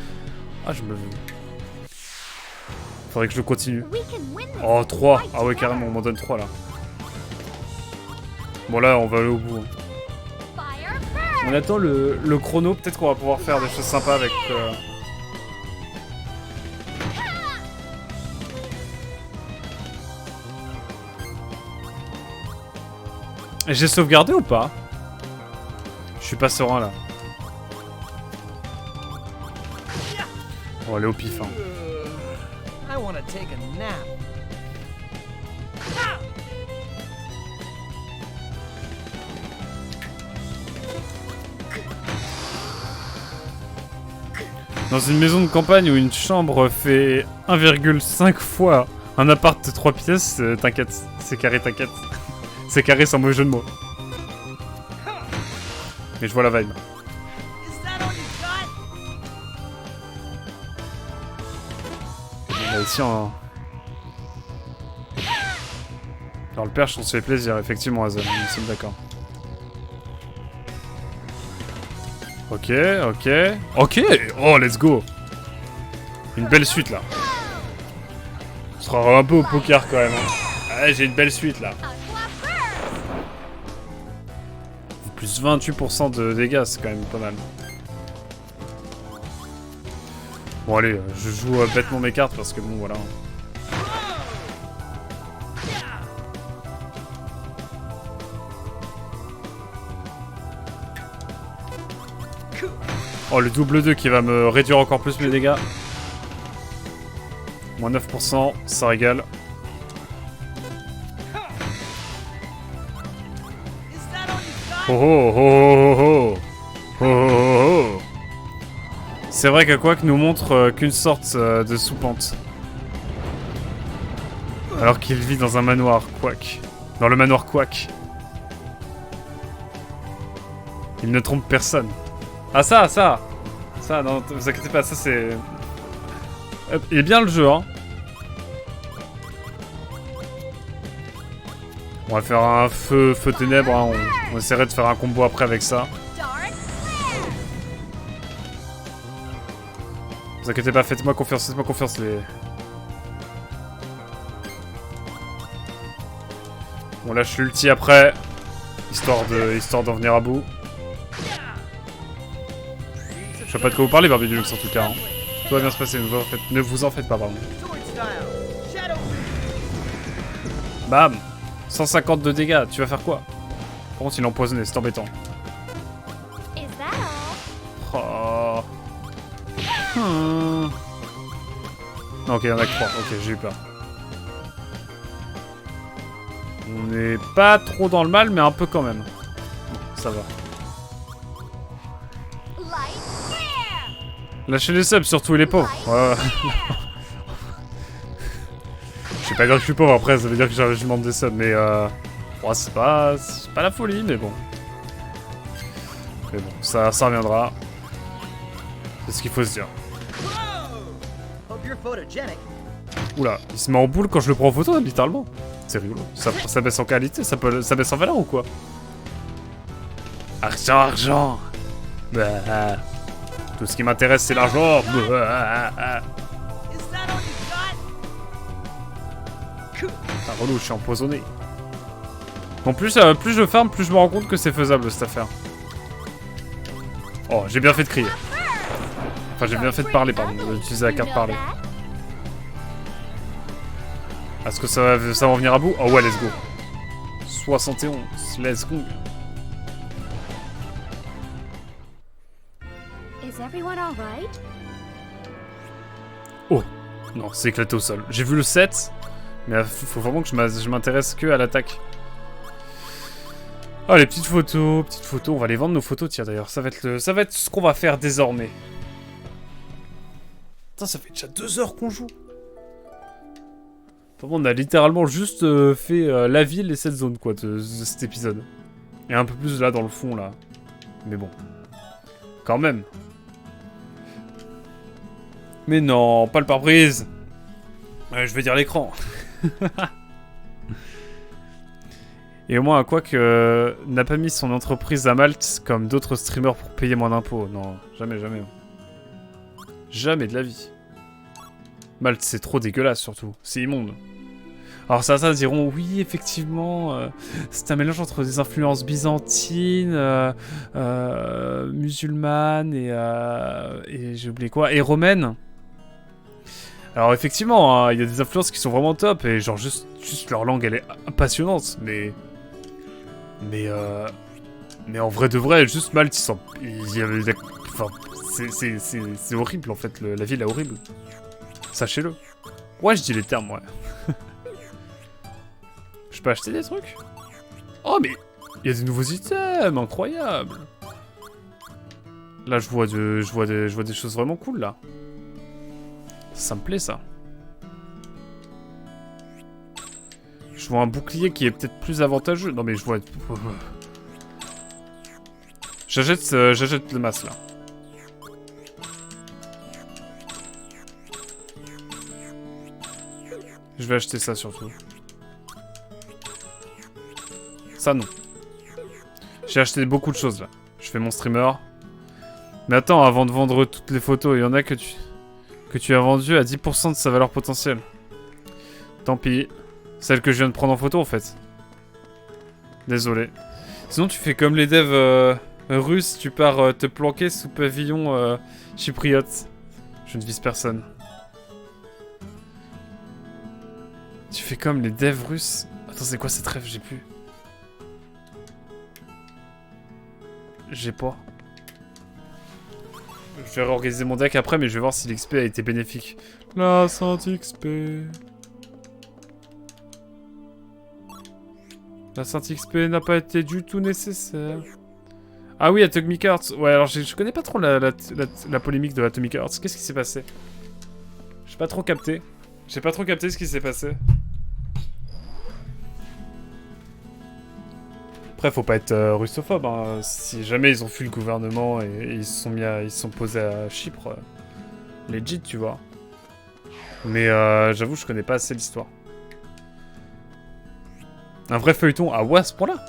Ah, je me. Faudrait que je continue. Oh, 3. Ah, ouais, carrément, on m'en donne 3 là. Bon, là, on va aller au bout. Hein. On attend le chrono. Peut-être qu'on va pouvoir faire des choses sympas avec. J'ai sauvegardé ou pas? Je suis pas serein là. On va aller au pif. Hein. Dans une maison de campagne où une chambre fait 1,5 fois un appart de 3 pièces, t'inquiète, c'est carré, t'inquiète. C'est carré sans mauvais jeu de mots. Mais je vois la vibe. Bah ici en... Alors le perche on se fait plaisir, effectivement Hazel, nous sommes d'accord. Ok. Oh let's go. Une belle suite là. On sera un peu au poker quand même. Hein. Ouais, j'ai une belle suite là. Plus 28% de dégâts, c'est quand même pas mal. Bon allez, je joue bêtement mes cartes parce que bon voilà. Oh le double 2 qui va me réduire encore plus mes dégâts. Moins 9%, ça régale. Oh oh oh oh oh oh oh. C'est vrai que Quack nous montre qu'une sorte de soupente. Alors qu'il vit dans un manoir Quack. Dans le manoir Quack. Il ne trompe personne. Ah ça, non, vous inquiétez pas, ça c'est... Il est bien le jeu, hein. On va faire un feu ténèbres, hein. On essaierait de faire un combo après avec ça. Vous inquiétez pas, faites-moi confiance, les... On lâche l'ulti après, histoire d'en venir à bout. Je sais pas de quoi vous parlez, Barbie Deluxe, en tout cas. Hein. Tout va bien se passer, ne vous en faites pas, pardon. Bam 150 de dégâts, tu vas faire quoi? Par contre, il est empoisonné, c'est embêtant. Oh. Non, ok, il y en a que 3. Ok, j'ai eu peur. On n'est pas trop dans le mal, mais un peu quand même. Bon, ça va. Lâchez les subs, surtout les pauvres. Ouais. Je vais pas dire que je suis pauvre après, ça veut dire que je demande des subs, mais ouais, c'est pas la folie, mais bon. Mais bon, ça reviendra. C'est ce qu'il faut se dire. Oula, il se met en boule quand je le prends en photo, littéralement. C'est rigolo. Ça baisse en qualité, ça baisse en valeur ou quoi? Argent. Bah. Tout ce qui m'intéresse, c'est l'argent. Putain, relou, je suis empoisonné. En plus, plus je farm, plus je me rends compte que c'est faisable cette affaire. Oh, j'ai bien fait de crier. Enfin, j'ai bien fait de parler, pardon, d'utiliser la carte parler. Est-ce que ça va en venir à bout? Oh ouais, let's go. 71, let's go.
everyone all right?
Oh, non, c'est éclaté au sol. J'ai vu le 7, mais faut vraiment que je m'intéresse que à l'attaque. Ah, les petites photos, on va les vendre nos photos, tiens d'ailleurs, ça va être ce qu'on va faire désormais. Putain, ça fait déjà 2 heures qu'on joue. Enfin, on a littéralement juste fait la ville et cette zone, quoi, de cet épisode. Et un peu plus là, dans le fond, là. Mais bon. Quand même. Mais non, pas le pare-brise. Je vais dire l'écran. Et au moins, quoique, n'a pas mis son entreprise à Malte comme d'autres streamers pour payer moins d'impôts. Non, jamais, jamais. Jamais de la vie. Malte, c'est trop dégueulasse, surtout. C'est immonde. Alors certains diront, oui, effectivement, c'est un mélange entre des influences byzantines, musulmanes et j'ai oublié quoi, et romaines. Alors effectivement, il y a des influences qui sont vraiment top, et genre juste leur langue, elle est passionnante, mais en vrai de vrai, juste Malte, enfin, c'est horrible en fait, la ville est horrible. Sachez-le. Ouais, je dis les termes, ouais. Je peux acheter des trucs? Oh, mais il y a des nouveaux items, incroyable. Là, je vois des choses vraiment cool, là. Ça me plaît, ça. Je vois un bouclier qui est peut-être plus avantageux. Non, mais je vois... J'achète le masque, là. Je vais acheter ça, surtout. Ça, non. J'ai acheté beaucoup de choses, là. Je fais mon streamer. Mais attends, avant de vendre toutes les photos, il y en a que tu as vendues à 10% de sa valeur potentielle. Tant pis. Celle que je viens de prendre en photo, en fait. Désolé. Sinon, tu fais comme les devs russes, tu pars te planquer sous pavillon chypriote. Je ne vise personne. Tu fais comme les devs russes. Attends, c'est quoi cette rêve? J'ai plus. J'ai pas. Je vais réorganiser mon deck après, mais je vais voir si l'XP a été bénéfique. La 100 XP. La 100 XP n'a pas été du tout nécessaire. Ah oui, Atomic Heart. Ouais, alors je connais pas trop la polémique de Atomic Heart. Qu'est-ce qui s'est passé? J'ai pas trop capté. J'ai pas trop capté ce qui s'est passé. Après, faut pas être russophobe, hein. Si jamais ils ont fui le gouvernement et ils se sont posés à Chypre, legit, tu vois. Mais j'avoue, je connais pas assez l'histoire. Un vrai feuilleton à ce point-là?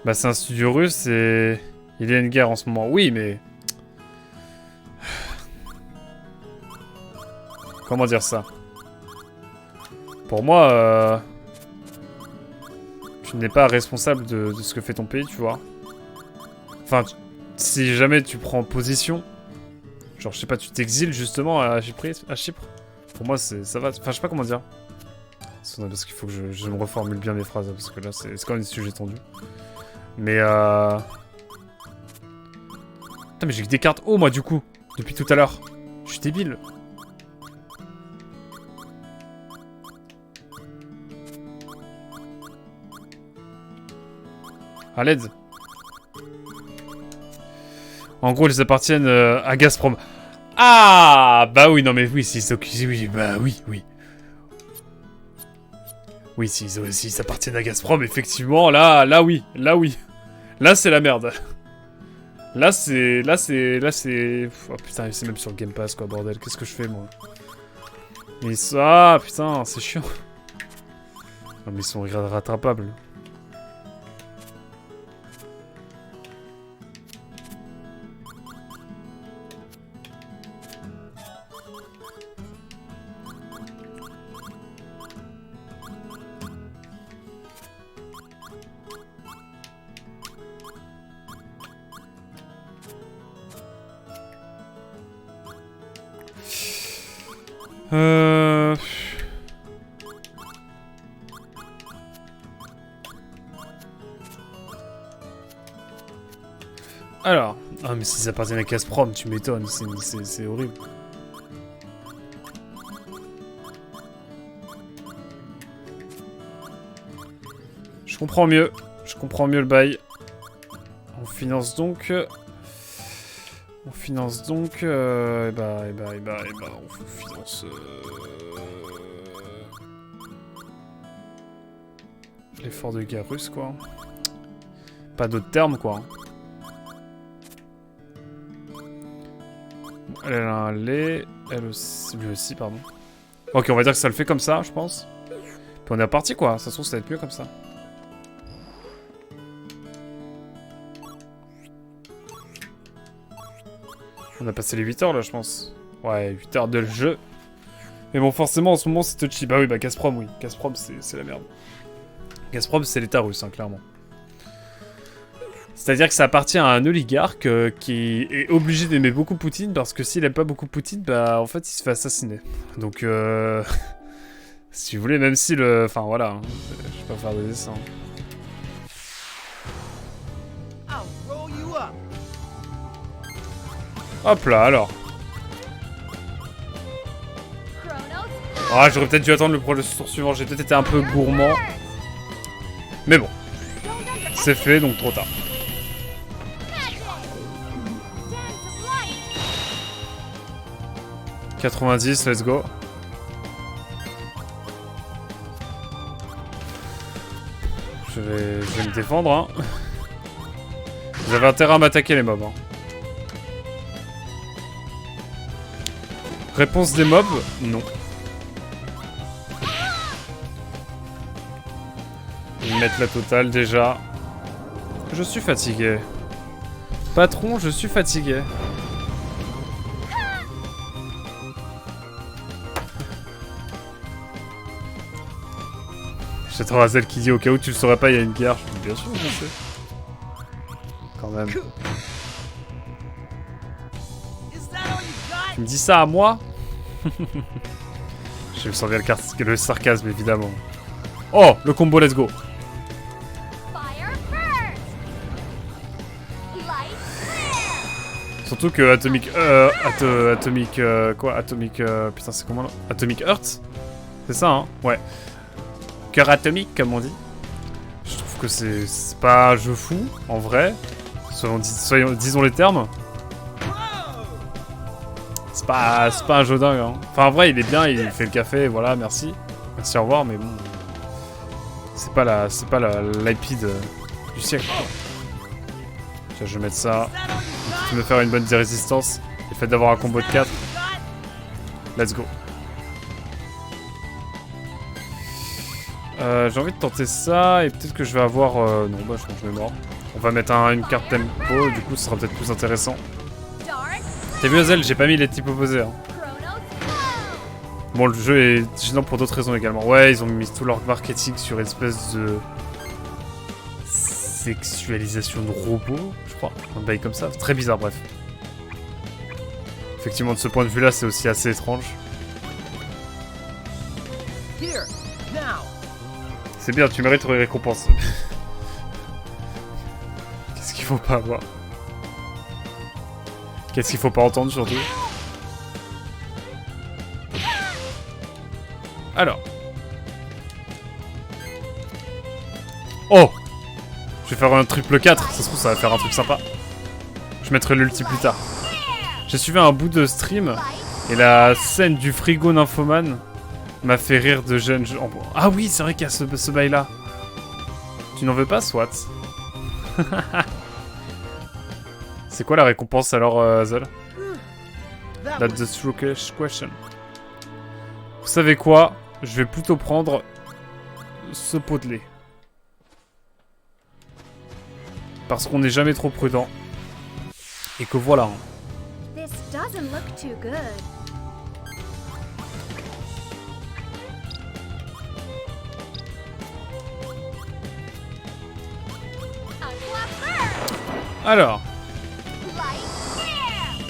Bah, c'est un studio russe et il y a une guerre en ce moment. Oui, mais... Comment dire ça? Pour moi, tu n'es pas responsable de ce que fait ton pays, tu vois. Enfin, si jamais tu prends position, genre, je sais pas, tu t'exiles justement à Chypre. Pour moi, ça va. Enfin, je sais pas comment dire. Parce qu'il faut que je me reformule bien mes phrases, parce que là, c'est quand même des sujets tendus. Mais Putain, mais j'ai que des cartes haut, moi, du coup, depuis tout à l'heure. Je suis débile. À l'aide. En gros, ils appartiennent à Gazprom. Ah, bah oui, non mais oui, oui, bah oui. Oui, s'ils appartiennent à Gazprom, effectivement, là oui. Là, c'est la merde. Là, c'est... Oh putain, c'est même sur le Game Pass, quoi, bordel. Qu'est-ce que je fais, moi? Mais ça, putain, c'est chiant. Non, mais ils sont rattrapables. Ah, mais si ça appartient à Gazprom, tu m'étonnes, c'est horrible. Je comprends mieux le bail. On finance donc... On finance donc... on finance... L'effort de guerre russe, quoi. Pas d'autres termes, quoi. Elle a un lait... Elle aussi... Lui aussi, pardon. Ok, on va dire que ça le fait comme ça, je pense. Puis on est reparti, quoi. Ça se trouve, ça va être mieux comme ça. On a passé les 8 heures, là, je pense. Ouais, 8 heures de jeu. Mais bon, forcément, en ce moment, c'est touchy. Bah oui, bah Gazprom, oui. Gazprom, c'est la merde. Gazprom, c'est l'État russe, hein, clairement. C'est-à-dire que ça appartient à un oligarque qui est obligé d'aimer beaucoup Poutine, parce que s'il aime pas beaucoup Poutine, bah, en fait, il se fait assassiner. Donc, si vous voulez, même si le... Enfin, voilà. Hein. Je vais pas faire de dessin. Hop là, alors. Ah, j'aurais peut-être dû attendre le tour suivant. J'ai peut-être été un peu gourmand. Mais bon. C'est fait, donc trop tard. « 90, let's go. » Je vais me défendre, hein. Vous avez intérêt à m'attaquer, les mobs, hein. Réponse des mobs? Non. Ils mettent la totale déjà. Je suis fatigué. Patron, je suis fatigué. J'attends Hazel qui dit au cas où tu le saurais pas, il y a une guerre. Bien sûr, je sais. Quand même. Tu me dis ça à moi? Je me sens bien le sarcasme, évidemment. Oh, le combo, let's go. Surtout que Atomic... putain, c'est comment là? Atomic Heart? C'est ça, hein? Ouais. Cœur atomique, comme on dit. Je trouve que c'est pas un jeu fou, en vrai. Disons les termes. C'est pas un jeu dingue, hein. Enfin, en vrai, il est bien, il fait le café, voilà, merci. Merci, au revoir, mais bon... C'est pas l'IP du siècle, quoi. Tiens, je vais mettre ça. Je vais me faire une bonne résistance. Le fait d'avoir un combo de 4. Let's go. J'ai envie de tenter ça, et peut-être que je vais avoir... non, bah je pense que je vais mort. On va mettre une carte tempo, du coup, ce sera peut-être plus intéressant. T'as vu Hazel, j'ai pas mis les types opposés. Hein. Bon, le jeu est gênant pour d'autres raisons également. Ouais, ils ont mis tout leur marketing sur une espèce de... sexualisation de robots, je crois. Un bail comme ça. Très bizarre, bref. Effectivement, de ce point de vue-là, c'est aussi assez étrange. C'est bien, tu mérites une récompense. Qu'est-ce qu'il faut pas avoir? Qu'est-ce qu'il faut pas entendre, surtout? Alors. Oh! Je vais faire un triple 4, ça se trouve ça va faire un truc sympa. Je mettrai l'ulti plus tard. J'ai suivi un bout de stream, et la scène du frigo nymphomane m'a fait rire de jeunes gens. Ah oui, c'est vrai qu'il y a ce bail là. Tu n'en veux pas, soit. C'est quoi la récompense alors, Hazel? That's the true question. Vous savez quoi? Je vais plutôt prendre ce pot de lait. Parce qu'on n'est jamais trop prudent. Et que voilà. Hein. Alors.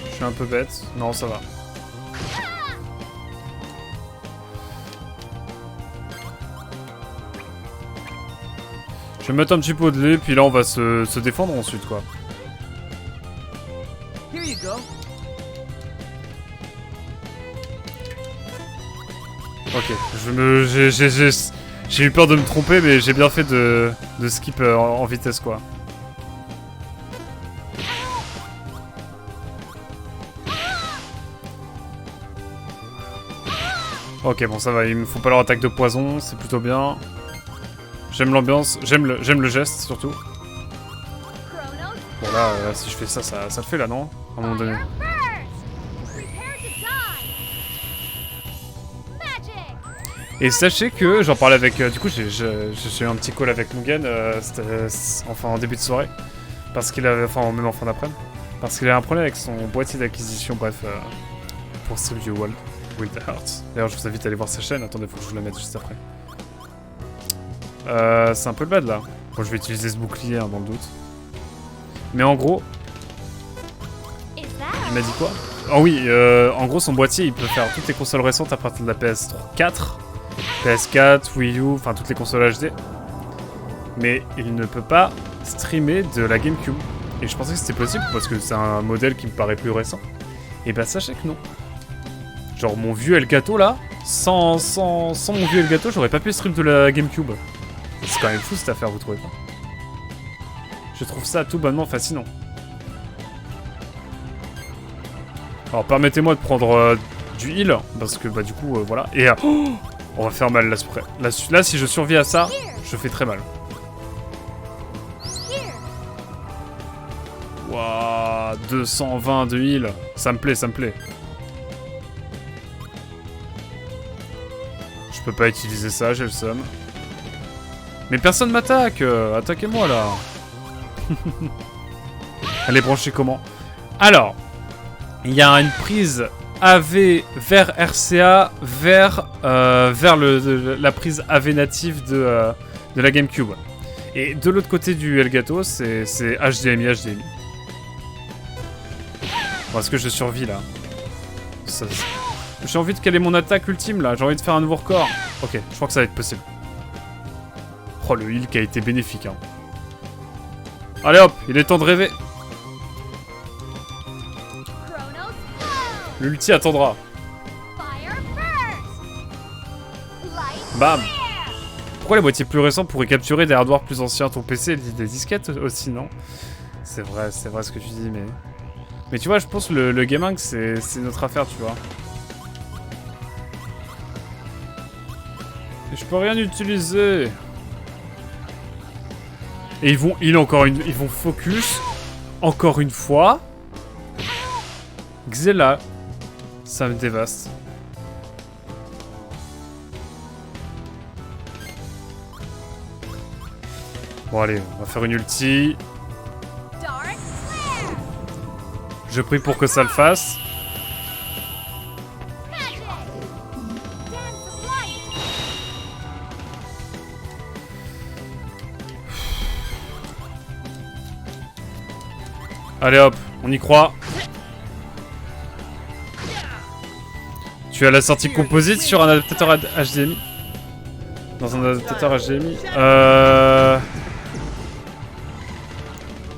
Je suis un peu bête. Non, ça va. Je vais mettre un petit pot de lait, puis là on va se défendre ensuite, quoi. Ok, j'ai eu peur de me tromper, mais j'ai bien fait de skip en vitesse, quoi. Ok, bon, ça va, il me faut pas leur attaque de poison, c'est plutôt bien. J'aime l'ambiance, j'aime le geste, surtout. Bon, là, si je fais ça, ça le fait, là, non? À un moment donné. Et sachez que, j'en parlais avec... du coup, j'ai eu un petit call avec Mugen, enfin en début de soirée. Parce qu'il avait... Enfin, même en fin d'après-midi. Parce qu'il a un problème avec son boîtier d'acquisition, bref, pour Still You World with the Hearts. D'ailleurs, je vous invite à aller voir sa chaîne, attendez, faut que je vous la mette juste après. C'est un peu le bad, là. Bon, je vais utiliser ce bouclier, hein, dans le doute. Mais en gros... Il m'a dit quoi? Oh oui, en gros, son boîtier, il peut faire toutes les consoles récentes à partir de la PS4. PS4, Wii U, enfin toutes les consoles HD. Mais il ne peut pas streamer de la GameCube. Et je pensais que c'était possible parce que c'est un modèle qui me paraît plus récent. Et bah sachez que non. Genre mon vieux Elgato là, sans mon vieux Elgato, j'aurais pas pu stream de la GameCube. C'est quand même fou cette affaire, vous trouvez pas? Je trouve ça tout bonnement fascinant. Alors permettez-moi de prendre du heal, parce que bah du coup voilà. Et on va faire mal là, si je survis à ça, je fais très mal. Waouh, 220 de heal. Ça me plaît, ça me plaît. Je peux pas utiliser ça, j'ai le seum. Mais personne m'attaque. Attaquez-moi là. Elle est branchée comment? Alors, il y a une prise AV vers RCA vers la prise AV native de la GameCube. Et de l'autre côté du Elgato, c'est HDMI. Bon, est-ce que je survis là? J'ai envie de caler mon attaque ultime là, j'ai envie de faire un nouveau record. Ok, je crois que ça va être possible. Oh, le heal qui a été bénéfique, hein. Allez hop, il est temps de rêver. L'ulti attendra. Bam. Pourquoi les boîtiers plus récents pourraient capturer des hardware plus anciens? Ton PC et des disquettes aussi, non? C'est vrai ce que tu dis, mais... Mais tu vois, je pense que le gaming, c'est notre affaire, tu vois. Et je peux rien utiliser. Et ils vont focus encore une fois. Xela. Ça me dévaste. Bon allez, on va faire une ulti. Je prie pour que ça le fasse. Allez hop, on y croit. Tu as la sortie composite sur un adaptateur HDMI? Dans un adaptateur HDMI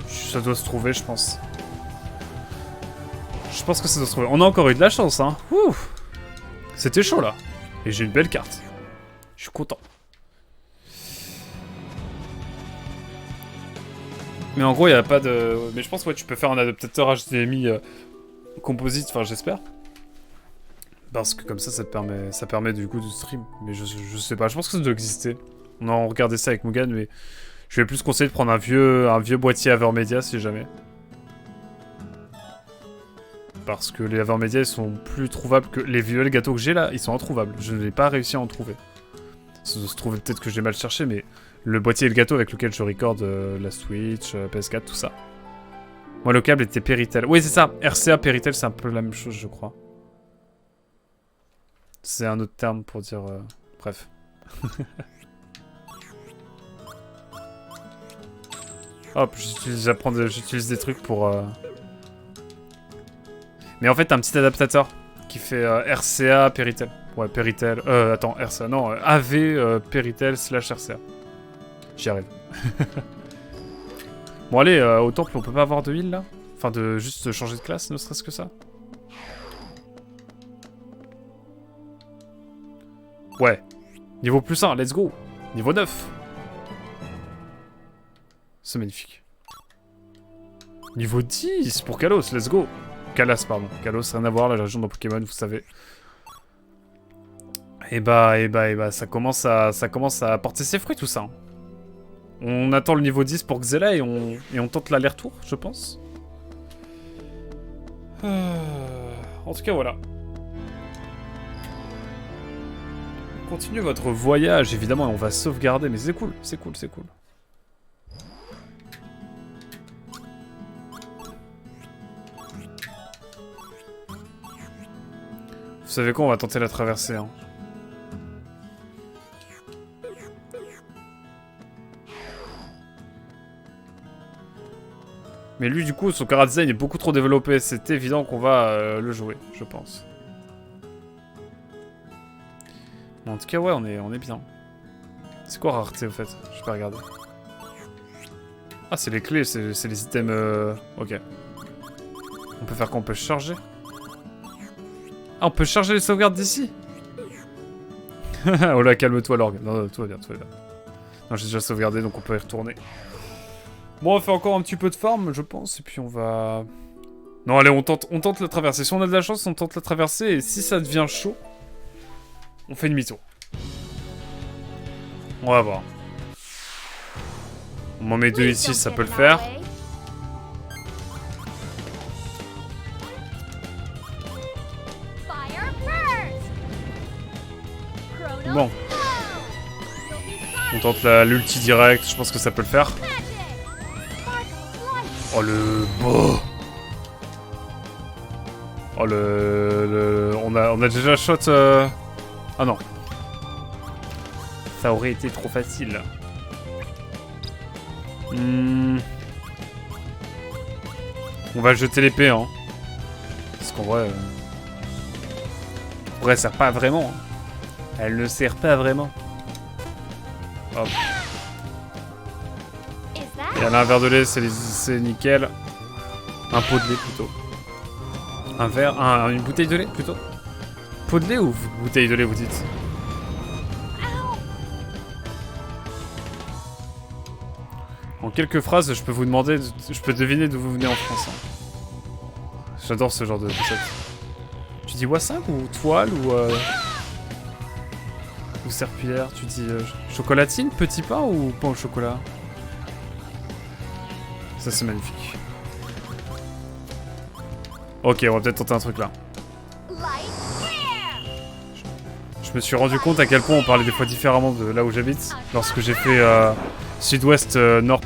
ça doit se trouver, je pense. Je pense que ça doit se trouver. On a encore eu de la chance, hein. C'était chaud, là. Et j'ai une belle carte. Je suis content. Mais en gros, il n'y a pas de... Mais je pense, ouais, tu peux faire un adaptateur HDMI composite, enfin, j'espère. Parce que comme ça, ça permet du coup de stream. Mais je sais pas, je pense que ça doit exister. On a regardé ça avec Mugen, mais... Je vais plus conseiller de prendre un vieux boîtier Avermedia, si jamais. Parce que les Avermedia, ils sont plus trouvables que... Les vieux Elgato que j'ai là, ils sont introuvables. Je n'ai pas réussi à en trouver. Ça doit se trouver, peut-être que j'ai mal cherché, mais... Le boîtier Elgato avec lequel je recorde la Switch, PS4, tout ça. Moi, le câble était Péritel. Oui, c'est ça. RCA, Péritel, c'est un peu la même chose, je crois. C'est un autre terme pour dire... Bref. Hop, j'utilise des trucs pour... Mais en fait, t'as un petit adaptateur qui fait RCA, Péritel. Ouais, Péritel... attends, RCA, non. AV, Péritel, / RCA. J'y arrive. Bon, allez, au temple, on peut pas avoir de heal, là? Enfin, de juste changer de classe, ne serait-ce que ça. Ouais. Niveau plus 1, let's go. Niveau 9. C'est magnifique. Niveau 10 pour Kalos, let's go. Kalas, pardon. Kalos, rien à voir, la région dans Pokémon, vous savez. Et bah, ça commence à porter ses fruits, tout ça. Hein. On attend le niveau 10 pour Xela et on tente l'aller-retour, je pense. En tout cas, voilà. Continuez votre voyage, évidemment, et on va sauvegarder, mais c'est cool, c'est cool, c'est cool. Vous savez quoi, on va tenter la traversée, hein. Mais lui, du coup, son chara-design est beaucoup trop développé. C'est évident qu'on va le jouer, je pense. Mais en tout cas, ouais, on est bien. C'est quoi rareté, au fait? Je peux regarder. Ah, c'est les clés, c'est les items... Ok. On peut faire quoi? On peut charger? Ah, on peut charger les sauvegardes d'ici? Oh là, calme-toi, Lorg. Non, tout va bien, tout va bien. Non, j'ai déjà sauvegardé, donc on peut y retourner. Bon, on va faire encore un petit peu de farm, je pense, et puis on va... Non, allez, on tente la traversée. Si on a de la chance, on tente la traversée, et si ça devient chaud, on fait demi-tour. On va voir. On m'en met deux ici, ça peut le faire. Bon. On tente l'ulti direct, je pense que ça peut le faire. Oh le beau. Oh on a déjà shot Ah non. Ça aurait été trop facile. On va jeter l'épée hein. Parce qu'en vrai en vrai elle sert pas vraiment. Elle ne sert pas vraiment. Hop. Et elle a un verre de lait, c'est nickel. Un pot de lait plutôt. Un verre, une bouteille de lait plutôt. Pot de lait ou bouteille de lait vous dites? En quelques phrases, je peux vous demander, je peux deviner d'où vous venez en France. Hein. J'adore ce genre de concept. Tu dis wassac ou toile ou serpillière? Tu dis chocolatine, petit pain ou pain au chocolat? Ça c'est magnifique. Ok, on va peut-être tenter un truc là. Je me suis rendu compte à quel point on parlait des fois différemment de là où j'habite. Lorsque j'ai fait sud-ouest, nord,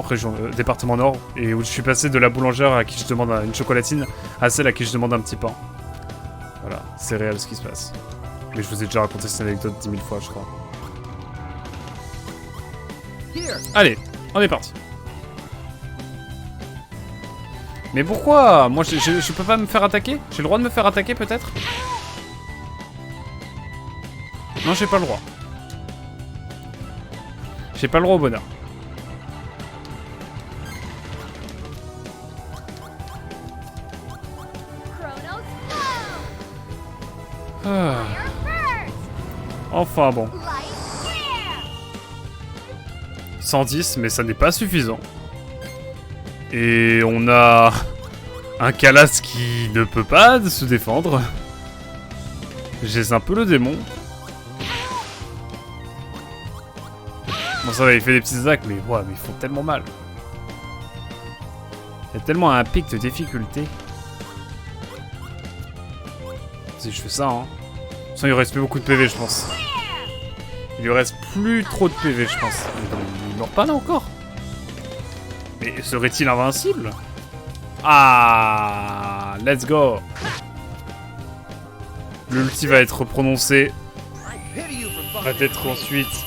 région, département nord. Et où je suis passé de la boulangère à qui je demande une chocolatine à celle à qui je demande un petit pain. Voilà, c'est réel ce qui se passe. Mais je vous ai déjà raconté cette anecdote 10 000 fois, je crois. Allez, on est parti. Mais pourquoi? Moi, je peux pas me faire attaquer? J'ai le droit de me faire attaquer, peut-être? Non, j'ai pas le droit. J'ai pas le droit au bonheur. Ah. Enfin bon. 110, mais ça n'est pas suffisant. Et on a un Kalas qui ne peut pas se défendre. J'ai un peu le démon. Bon ça va, il fait des petites attaques, mais ouais, mais ils font tellement mal. Il y a tellement un pic de difficulté. Si je fais ça, hein. De toute façon, il lui reste plus beaucoup de PV, je pense. Il lui reste plus trop de PV, je pense. Il meurt pas là encore. Mais serait-il invincible? Ah, let's go. L'ulti va être prononcé. Va être ensuite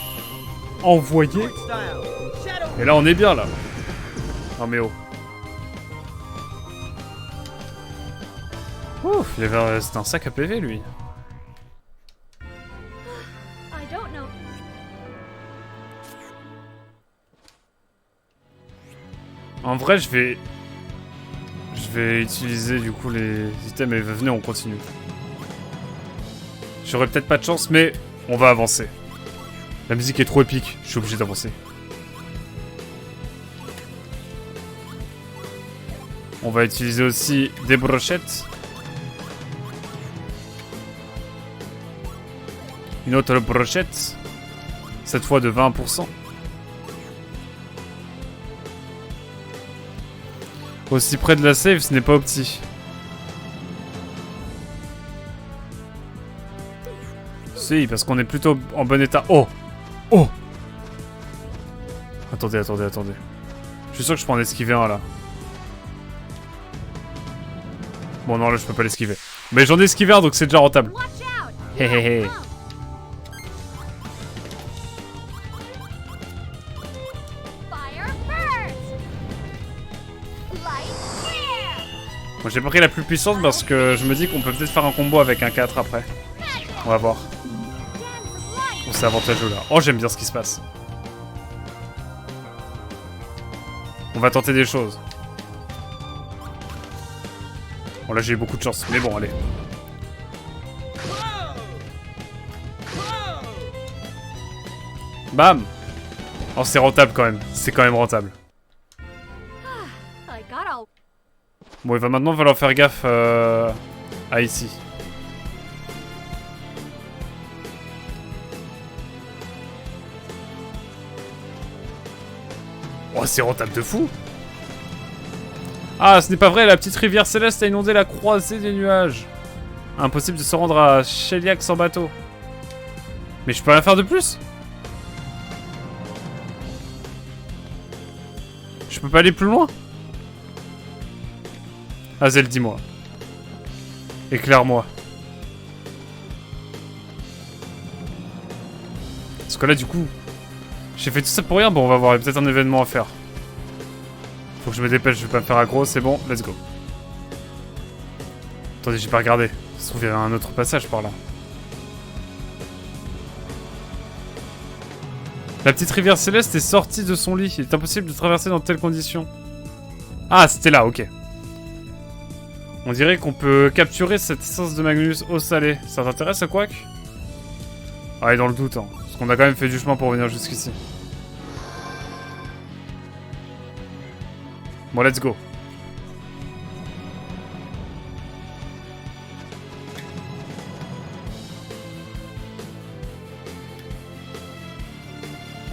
envoyé. Et là, on est bien, là. Non, mais oh. Ouf, c'est un sac à PV, lui. En vrai, je vais Je vais utiliser du coup les items et venez, on continue. J'aurai peut-être pas de chance, mais on va avancer. La musique est trop épique, je suis obligé d'avancer. On va utiliser aussi des brochettes. Une autre brochette. Cette fois de 20%. Aussi près de la save, ce n'est pas opti. Si, parce qu'on est plutôt en bon état. Oh! Oh! Attendez. Je suis sûr que je peux en esquiver un là. Bon non, là je peux pas l'esquiver. Mais j'en ai esquivé un, donc c'est déjà rentable. Hé hé hé. Bon, j'ai pris la plus puissante parce que je me dis qu'on peut peut-être faire un combo avec un 4 après. On va voir. Bon, c'est avantageux là. Oh, j'aime bien ce qui se passe. On va tenter des choses. Bon, là j'ai eu beaucoup de chance, mais bon, allez. Bam! Oh, c'est rentable quand même. C'est quand même rentable. Bon, il va maintenant falloir faire gaffe à ici. Oh, c'est rentable de fou! Ah, ce n'est pas vrai, la petite rivière céleste a inondé la croisée des nuages. Impossible de se rendre à Sheliak sans bateau. Mais je peux rien faire de plus? Je peux pas aller plus loin? Azel, dis-moi. Éclaire-moi. Parce que là, du coup, j'ai fait tout ça pour rien. Bon, on va voir, il y a peut-être un événement à faire. Faut que je me dépêche, je vais pas me faire aggro, c'est bon, let's go. Attendez, j'ai pas regardé. Ça se trouve, il y avait un autre passage par là. La petite rivière céleste est sortie de son lit. Il est impossible de traverser dans de telles conditions. Ah, c'était là, ok. On dirait qu'on peut capturer cette essence de Magnus eau salée. Ça t'intéresse, Quack? Ah, et dans le doute, hein. Parce qu'on a quand même fait du chemin pour venir jusqu'ici. Bon, let's go.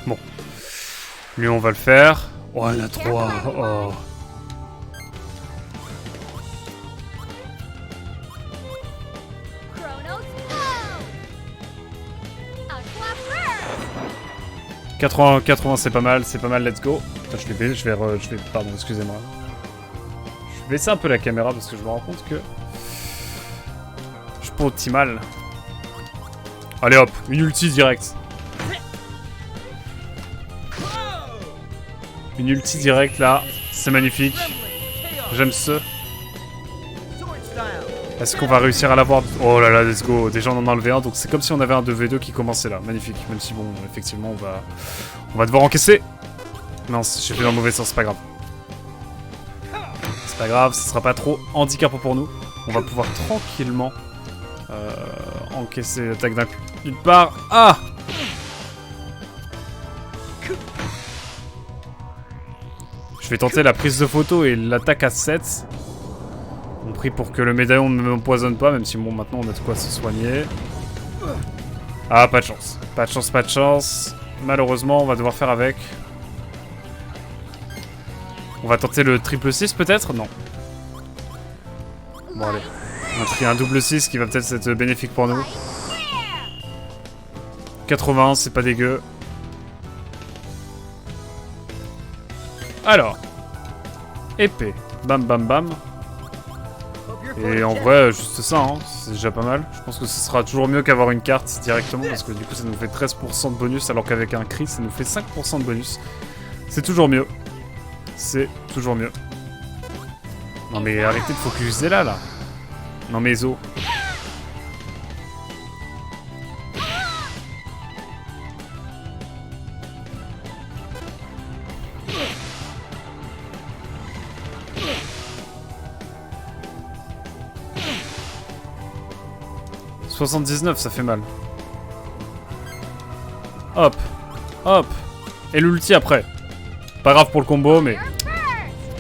Bon. Lui, on va le faire. Oh, elle a 3. Oh. « 80, c'est pas mal, let's go. » Attends, pardon, excusez-moi. Je vais baisser un peu la caméra parce que je me rends compte que... je suis pas optimal. Allez hop, une ulti direct. Une ulti direct là, c'est magnifique. J'aime ce. Est-ce qu'on va réussir à l'avoir? Oh là là, let's go. Déjà on en a enlevé un, donc c'est comme si on avait un 2v2 qui commençait là. Magnifique, même si bon, effectivement, on va devoir encaisser. Non, j'ai fait dans le mauvais sens, c'est pas grave. C'est pas grave, ce sera pas trop handicapant pour nous. On va pouvoir tranquillement encaisser l'attaque d'une part. Ah! Je vais tenter la prise de photo et l'attaque à 7. On prie pour que le médaillon ne m'empoisonne pas, même si bon, maintenant on a de quoi se soigner. Ah, pas de chance. Pas de chance, pas de chance. Malheureusement, on va devoir faire avec. On va tenter le triple 6 peut-être? Non. Bon, allez. On a pris un double 6 qui va peut-être être bénéfique pour nous. 80, c'est pas dégueu. Alors. Épée. Bam, bam, bam. Et en vrai, juste ça, hein, c'est déjà pas mal. Je pense que ce sera toujours mieux qu'avoir une carte directement, parce que du coup ça nous fait 13% de bonus, alors qu'avec un crit, ça nous fait 5% de bonus. C'est toujours mieux. C'est toujours mieux. Non mais arrêtez de focuser là. Non mais Zo. 79, ça fait mal. Hop. Hop. Et l'ulti après. Pas grave pour le combo, mais...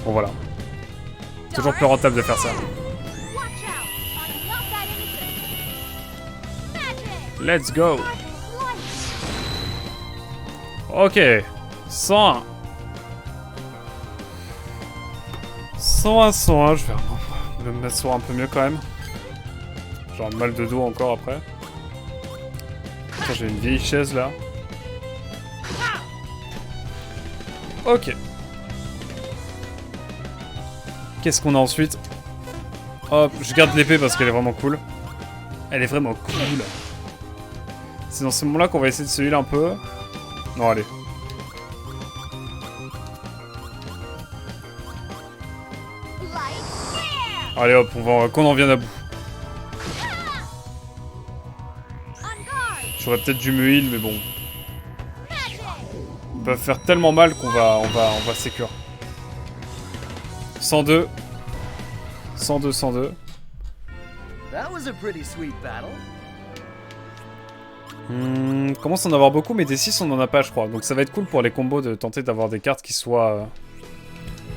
Bon, voilà. Toujours plus rentable de faire ça. Let's go. Ok. 101. 101, 101. Je vais me mettre sur un peu mieux quand même. Genre mal de dos encore après. J'ai une vieille chaise là. Ok. Qu'est-ce qu'on a ensuite? Hop, je garde l'épée parce qu'elle est vraiment cool. Elle est vraiment cool. C'est dans ce moment-là qu'on va essayer de se heal un peu. Non, allez. Allez hop, qu'on en vienne à bout. J'aurais peut-être dû me heal, mais bon. Ils peuvent faire tellement mal qu'on va sécure. 102. 102, 102. Commence à en avoir beaucoup, mais des 6 on en a pas, je crois. Donc ça va être cool pour les combos de tenter d'avoir des cartes qui soient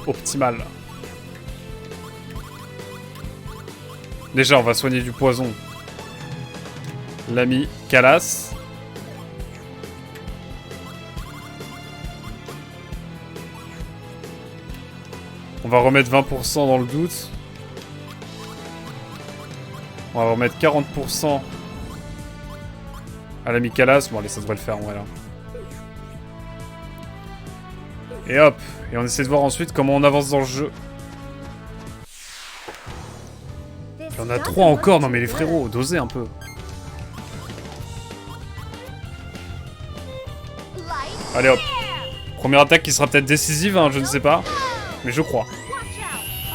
optimales. Déjà, on va soigner du poison. L'ami Calas. On va remettre 20% dans le doute. On va remettre 40% à l'ami Calas. Bon, allez, ça devrait le faire, voilà. Et hop. Et on essaie de voir ensuite comment on avance dans le jeu. Il y en a 3 encore. Non, mais les frérots, dosez un peu. Allez, hop. Première attaque qui sera peut-être décisive, hein, je ne sais pas. Mais je crois.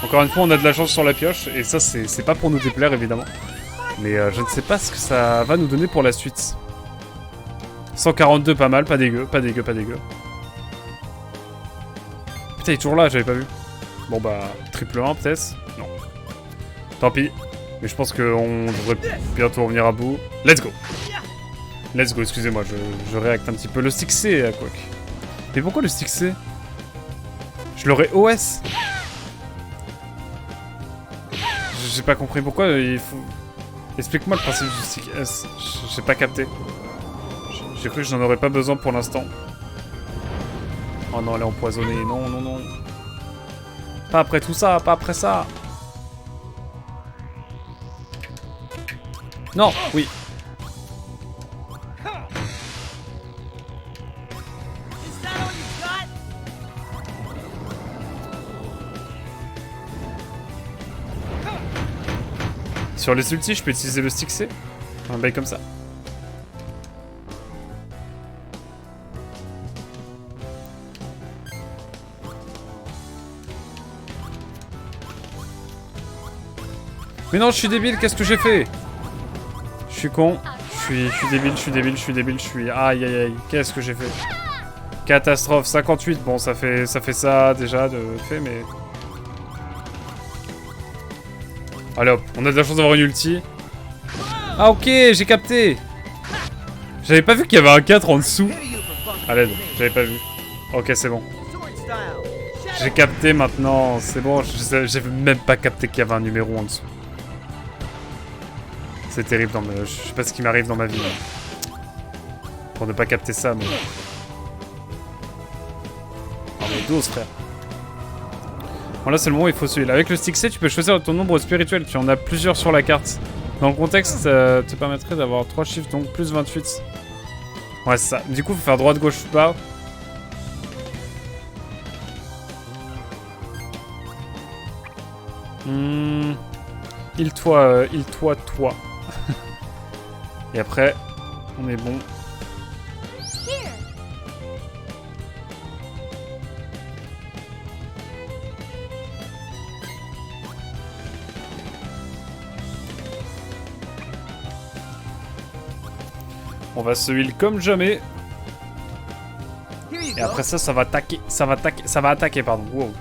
Encore une fois, on a de la chance sur la pioche. Et ça, c'est pas pour nous déplaire, évidemment. Mais je ne sais pas ce que ça va nous donner pour la suite. 142, pas mal. Pas dégueu, pas dégueu, pas dégueu. Putain, il est toujours là, j'avais pas vu. Bon, bah, triple 1, peut-être. Non. Tant pis. Mais je pense qu'on devrait bientôt revenir à bout. Let's go. Let's go, excusez-moi, je réacte un petit peu. Le stick C, quoique. Mais pourquoi le stick C? Je l'aurais OS. J'ai pas compris pourquoi il faut... Explique-moi le principe du stick S. J'ai pas capté. J'ai cru que j'en aurais pas besoin pour l'instant. Oh non, elle est empoisonnée. Non, non, non. Pas après tout ça, pas après ça. Non, oui. Sur les ultis, je peux utiliser le stick C. Un bail comme ça. Mais non, je suis débile, qu'est-ce que j'ai fait? Je suis con. Je suis débile, je suis débile, je suis débile, je suis... Aïe, aïe, aïe. Qu'est-ce que j'ai fait? Catastrophe, 58. Bon, ça fait ça déjà de fait, mais... Allez hop, on a de la chance d'avoir une ulti. Ah ok, j'ai capté. J'avais pas vu qu'il y avait un 4 en dessous. À l'aide, j'avais pas vu. Ok, c'est bon. J'ai capté maintenant, c'est bon. J'avais même pas capté qu'il y avait un numéro en dessous. C'est terrible, non, mais je sais pas ce qui m'arrive dans ma vie. Là. Pour ne pas capter ça, mais... Oh mais dose, frère. Bon là c'est le moment où il faut celui-là. Avec le stick C, tu peux choisir ton nombre spirituel. Tu en as plusieurs sur la carte. Dans le contexte, te permettrait d'avoir 3 chiffres, donc plus 28. Ouais, c'est ça. Du coup, faut faire droite, gauche, bas. Heal-toi, toi. Et après, on est bon. On va se heal comme jamais. Et après ça, ça va attaquer, pardon. Wow.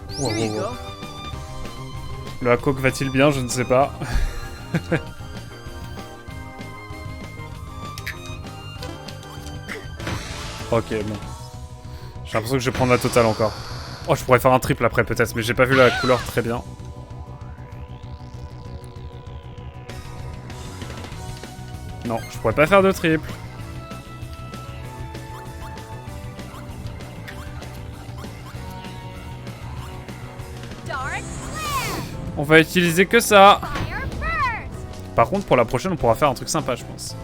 Le Hakok va-t-il bien? Je ne sais pas. Ok, bon. J'ai l'impression que je vais prendre la totale encore. Oh, je pourrais faire un triple après peut-être, mais j'ai pas vu la couleur très bien. Non, je pourrais pas faire de triple. On va utiliser que ça. Par contre, pour la prochaine, on pourra faire un truc sympa, je pense.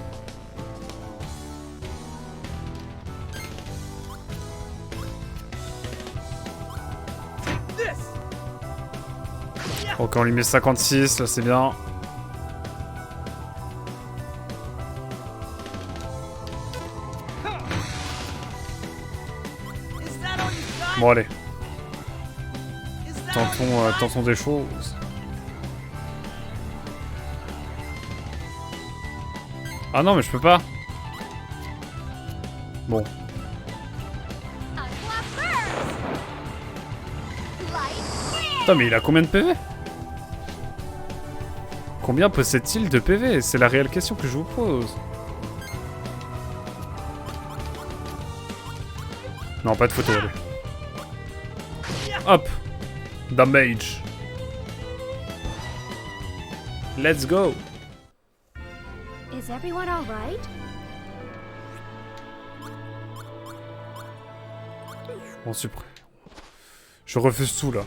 Ok, on lui met 56, là c'est bien. Bon allez. Tentons des choses. Ah non mais je peux pas. Bon. Putain mais il a combien de PV? Combien possède-t-il de PV? C'est la réelle question que je vous pose. Non, pas de photo, allez. Hop. Damage. Let's go.
Is everyone all right?
Bon, super. Je refuse tout, là.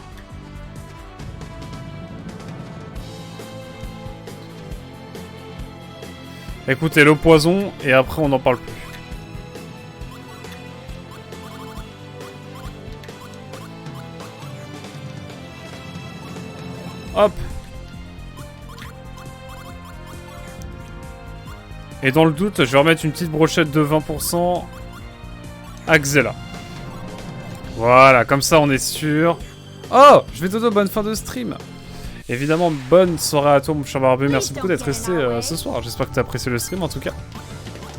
Écoutez, le poison, et après on n'en parle plus. Hop. Et dans le doute, je vais remettre une petite brochette de 20% à Xela. Voilà, comme ça on est sûr. Oh, je vais dodo, bonne fin de stream. Évidemment, bonne soirée à toi mon cher barbu. Merci beaucoup d'être resté ce soir. J'espère que tu as apprécié le stream en tout cas.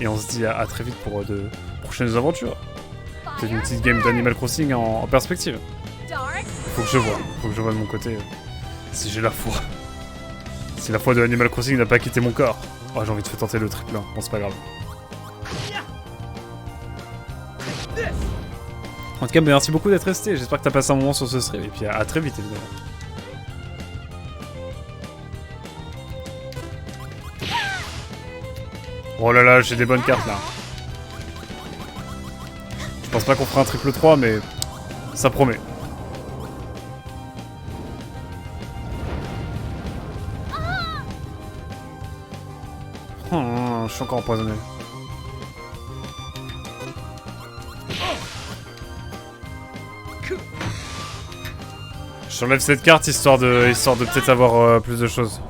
Et on se dit à très vite pour de prochaines aventures. Peut-être une petite game d'Animal Crossing en perspective. Faut que je vois de mon côté si j'ai la foi. Si la foi de Animal Crossing n'a pas quitté mon corps. Oh, j'ai envie de faire tenter le triple. Bon, c'est pas grave. En tout cas, merci beaucoup d'être resté. J'espère que t'as passé un moment sur ce stream. Et puis à très vite, évidemment. Oh là là, j'ai des bonnes cartes là. Je pense pas qu'on fera un triple 3, mais ça promet. Oh, je suis encore empoisonné. J'enlève cette carte histoire de peut-être avoir plus de choses.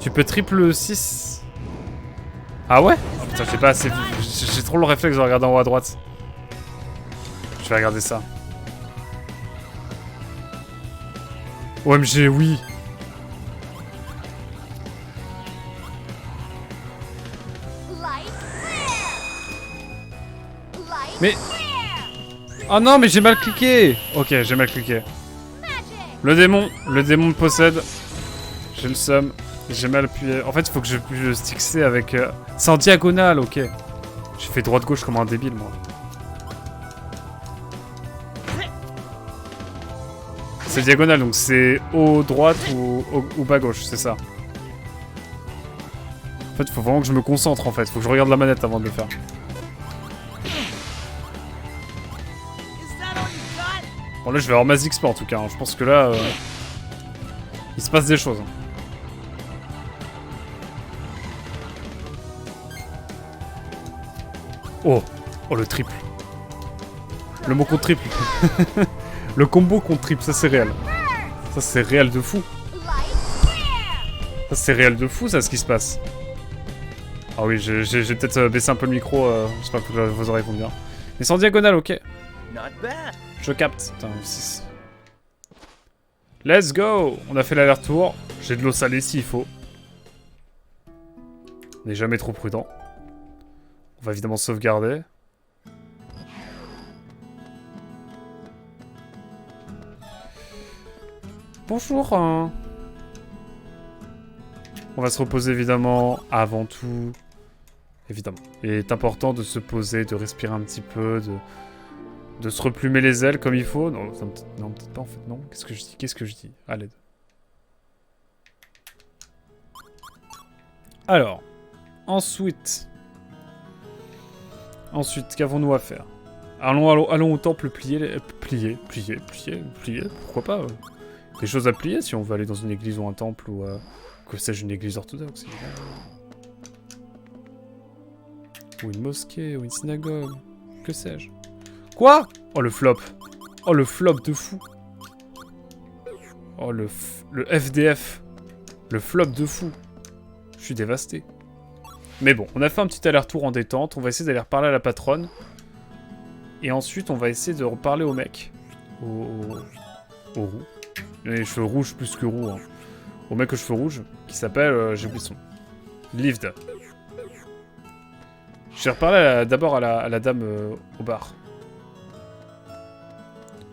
Tu peux triple 6. Ah ouais? Oh putain, j'ai pas assez. J'ai trop le réflexe de regarder en haut à droite. Je vais regarder ça. OMG, oui. Mais... Oh non, mais j'ai mal cliqué. Ok, j'ai mal cliqué. Le démon me possède. J'ai le seum. J'ai mal appuyé. En fait, il faut que je stick C avec... C'est en diagonale, ok. J'ai fait droite-gauche comme un débile, moi. C'est diagonale, donc c'est haut droite ou bas gauche, c'est ça. En fait, il faut vraiment que je me concentre, en fait. Faut que je regarde la manette avant de le faire. Bon, là, je vais avoir Mass XP, en tout cas. Hein. Je pense que là... il se passe des choses. Hein. Oh, oh le triple. Le mot contre triple. Le combo contre triple, ça c'est réel. Ça c'est réel de fou. Ça c'est réel de fou ça ce qui se passe. Ah oui, j'ai peut-être baissé un peu le micro, j'espère que vos oreilles vont bien. Mais c'est en diagonale, ok. Je capte. Putain, 6. Let's go. On a fait l'aller-retour. J'ai de l'eau salée s'il faut. On n'est jamais trop prudent. On va évidemment sauvegarder. Bonjour. Hein. On va se reposer évidemment avant tout. évidemment. Il est important de se poser, de respirer un petit peu, de se replumer les ailes comme il faut. Non, non, peut-être pas en fait, non. Qu'est-ce que je dis à l'aide. Alors, ensuite, qu'avons-nous à faire? Allons au temple plier, pourquoi pas des choses à plier si on veut aller dans une église ou un temple ou que sais-je, une église orthodoxe, évidemment. Ou une mosquée, ou une synagogue, que sais-je. Quoi? Oh le flop. Oh le flop de fou. Oh le FDF. Le flop de fou. Je suis dévasté. Mais bon, on a fait un petit aller-retour en détente, on va essayer d'aller reparler à la patronne. Et ensuite, on va essayer de reparler au mec. Au roux. Les cheveux rouges plus que roux. Hein. Au mec aux cheveux rouges, qui s'appelle... j'ai oublié son nom. Lived. Je vais reparler d'abord à la dame au bar.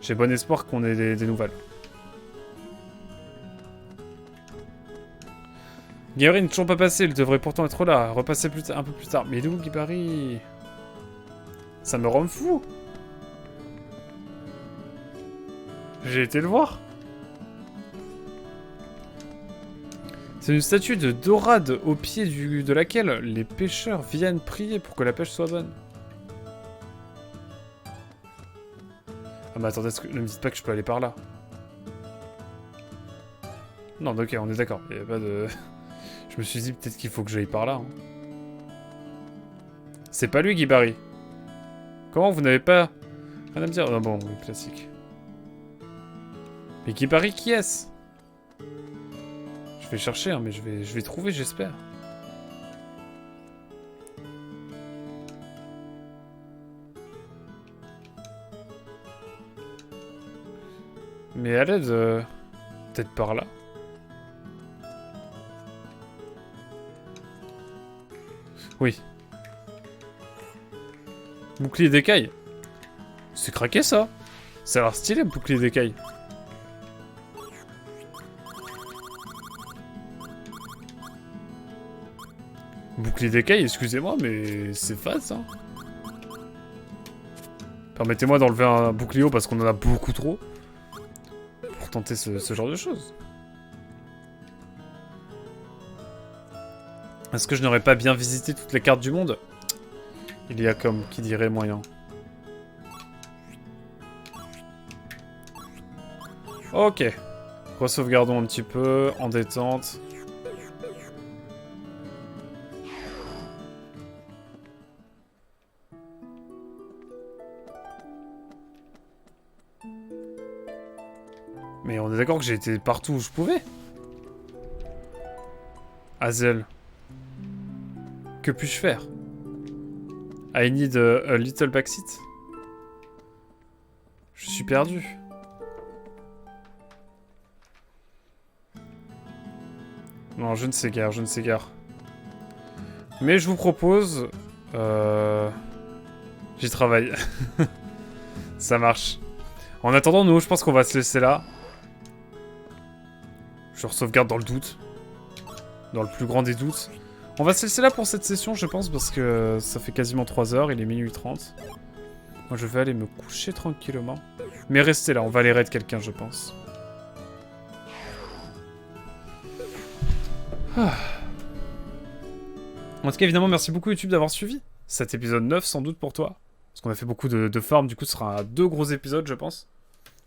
J'ai bon espoir qu'on ait des nouvelles. Guibari n'est toujours pas passé, il devrait pourtant être là. Repasser un peu plus tard. Mais il est où, Guibari? Ça me rend fou. J'ai été le voir. C'est une statue de dorade au pied de laquelle les pêcheurs viennent prier pour que la pêche soit bonne. Ah mais attendez, ne me dites pas que je peux aller par là. Non, ok, on est d'accord. Il n'y a pas de... Je me suis dit peut-être qu'il faut que j'aille par là. Hein. C'est pas lui, Guibari. Comment vous n'avez pas... Rien à me dire? Non, bon, classique. Mais Guibari, qui est-ce? Je vais chercher, hein, mais je vais trouver, j'espère. Mais à l'aide, peut-être par là. Oui. Bouclier d'écaille. C'est craqué ça. Ça a l'air stylé, bouclier d'écaille. Bouclier d'écaille, excusez-moi, mais c'est face, hein. Permettez-moi d'enlever un bouclier haut parce qu'on en a beaucoup trop. Pour tenter ce genre de choses. Est-ce que je n'aurais pas bien visité toutes les cartes du monde? Il y a comme qui dirait moyen. Ok. Re-sauvegardons un petit peu, en détente. Mais on est d'accord que j'ai été partout où je pouvais. Hazel. Que puis-je faire? I need a little backseat. Je suis perdu. Non, je ne sais guère, je ne sais guère. Mais je vous propose... J'y travaille. Ça marche. En attendant, nous, je pense qu'on va se laisser là. Je sauvegarde dans le doute. Dans le plus grand des doutes. On va se laisser là pour cette session, je pense, parce que ça fait quasiment 3 heures, il est minuit 30. Moi, je vais aller me coucher tranquillement. Mais restez là, on va aller raid quelqu'un, je pense. Ah. En tout cas, évidemment, merci beaucoup YouTube d'avoir suivi cet épisode 9, sans doute pour toi. Parce qu'on a fait beaucoup de farm, du coup, ce sera 2 gros épisodes, je pense.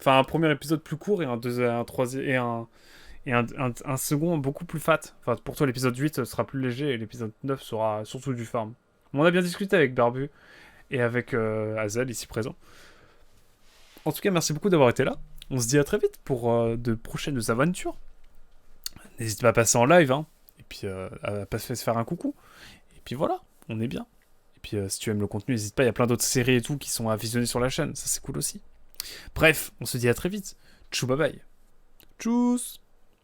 Enfin, un premier épisode plus court et un troisième... Et un second beaucoup plus fat. Enfin, pour toi, l'épisode 8 sera plus léger et l'épisode 9 sera surtout du farm. On a bien discuté avec Barbu et avec Hazel, ici présent. En tout cas, merci beaucoup d'avoir été là. On se dit à très vite pour de prochaines aventures. N'hésite pas à passer en live, hein. Et puis à passer se faire un coucou. Et puis voilà, on est bien. Et puis si tu aimes le contenu, n'hésite pas, il y a plein d'autres séries et tout qui sont à visionner sur la chaîne. Ça, c'est cool aussi. Bref, on se dit à très vite. Tchou, bye bye. Tchuss.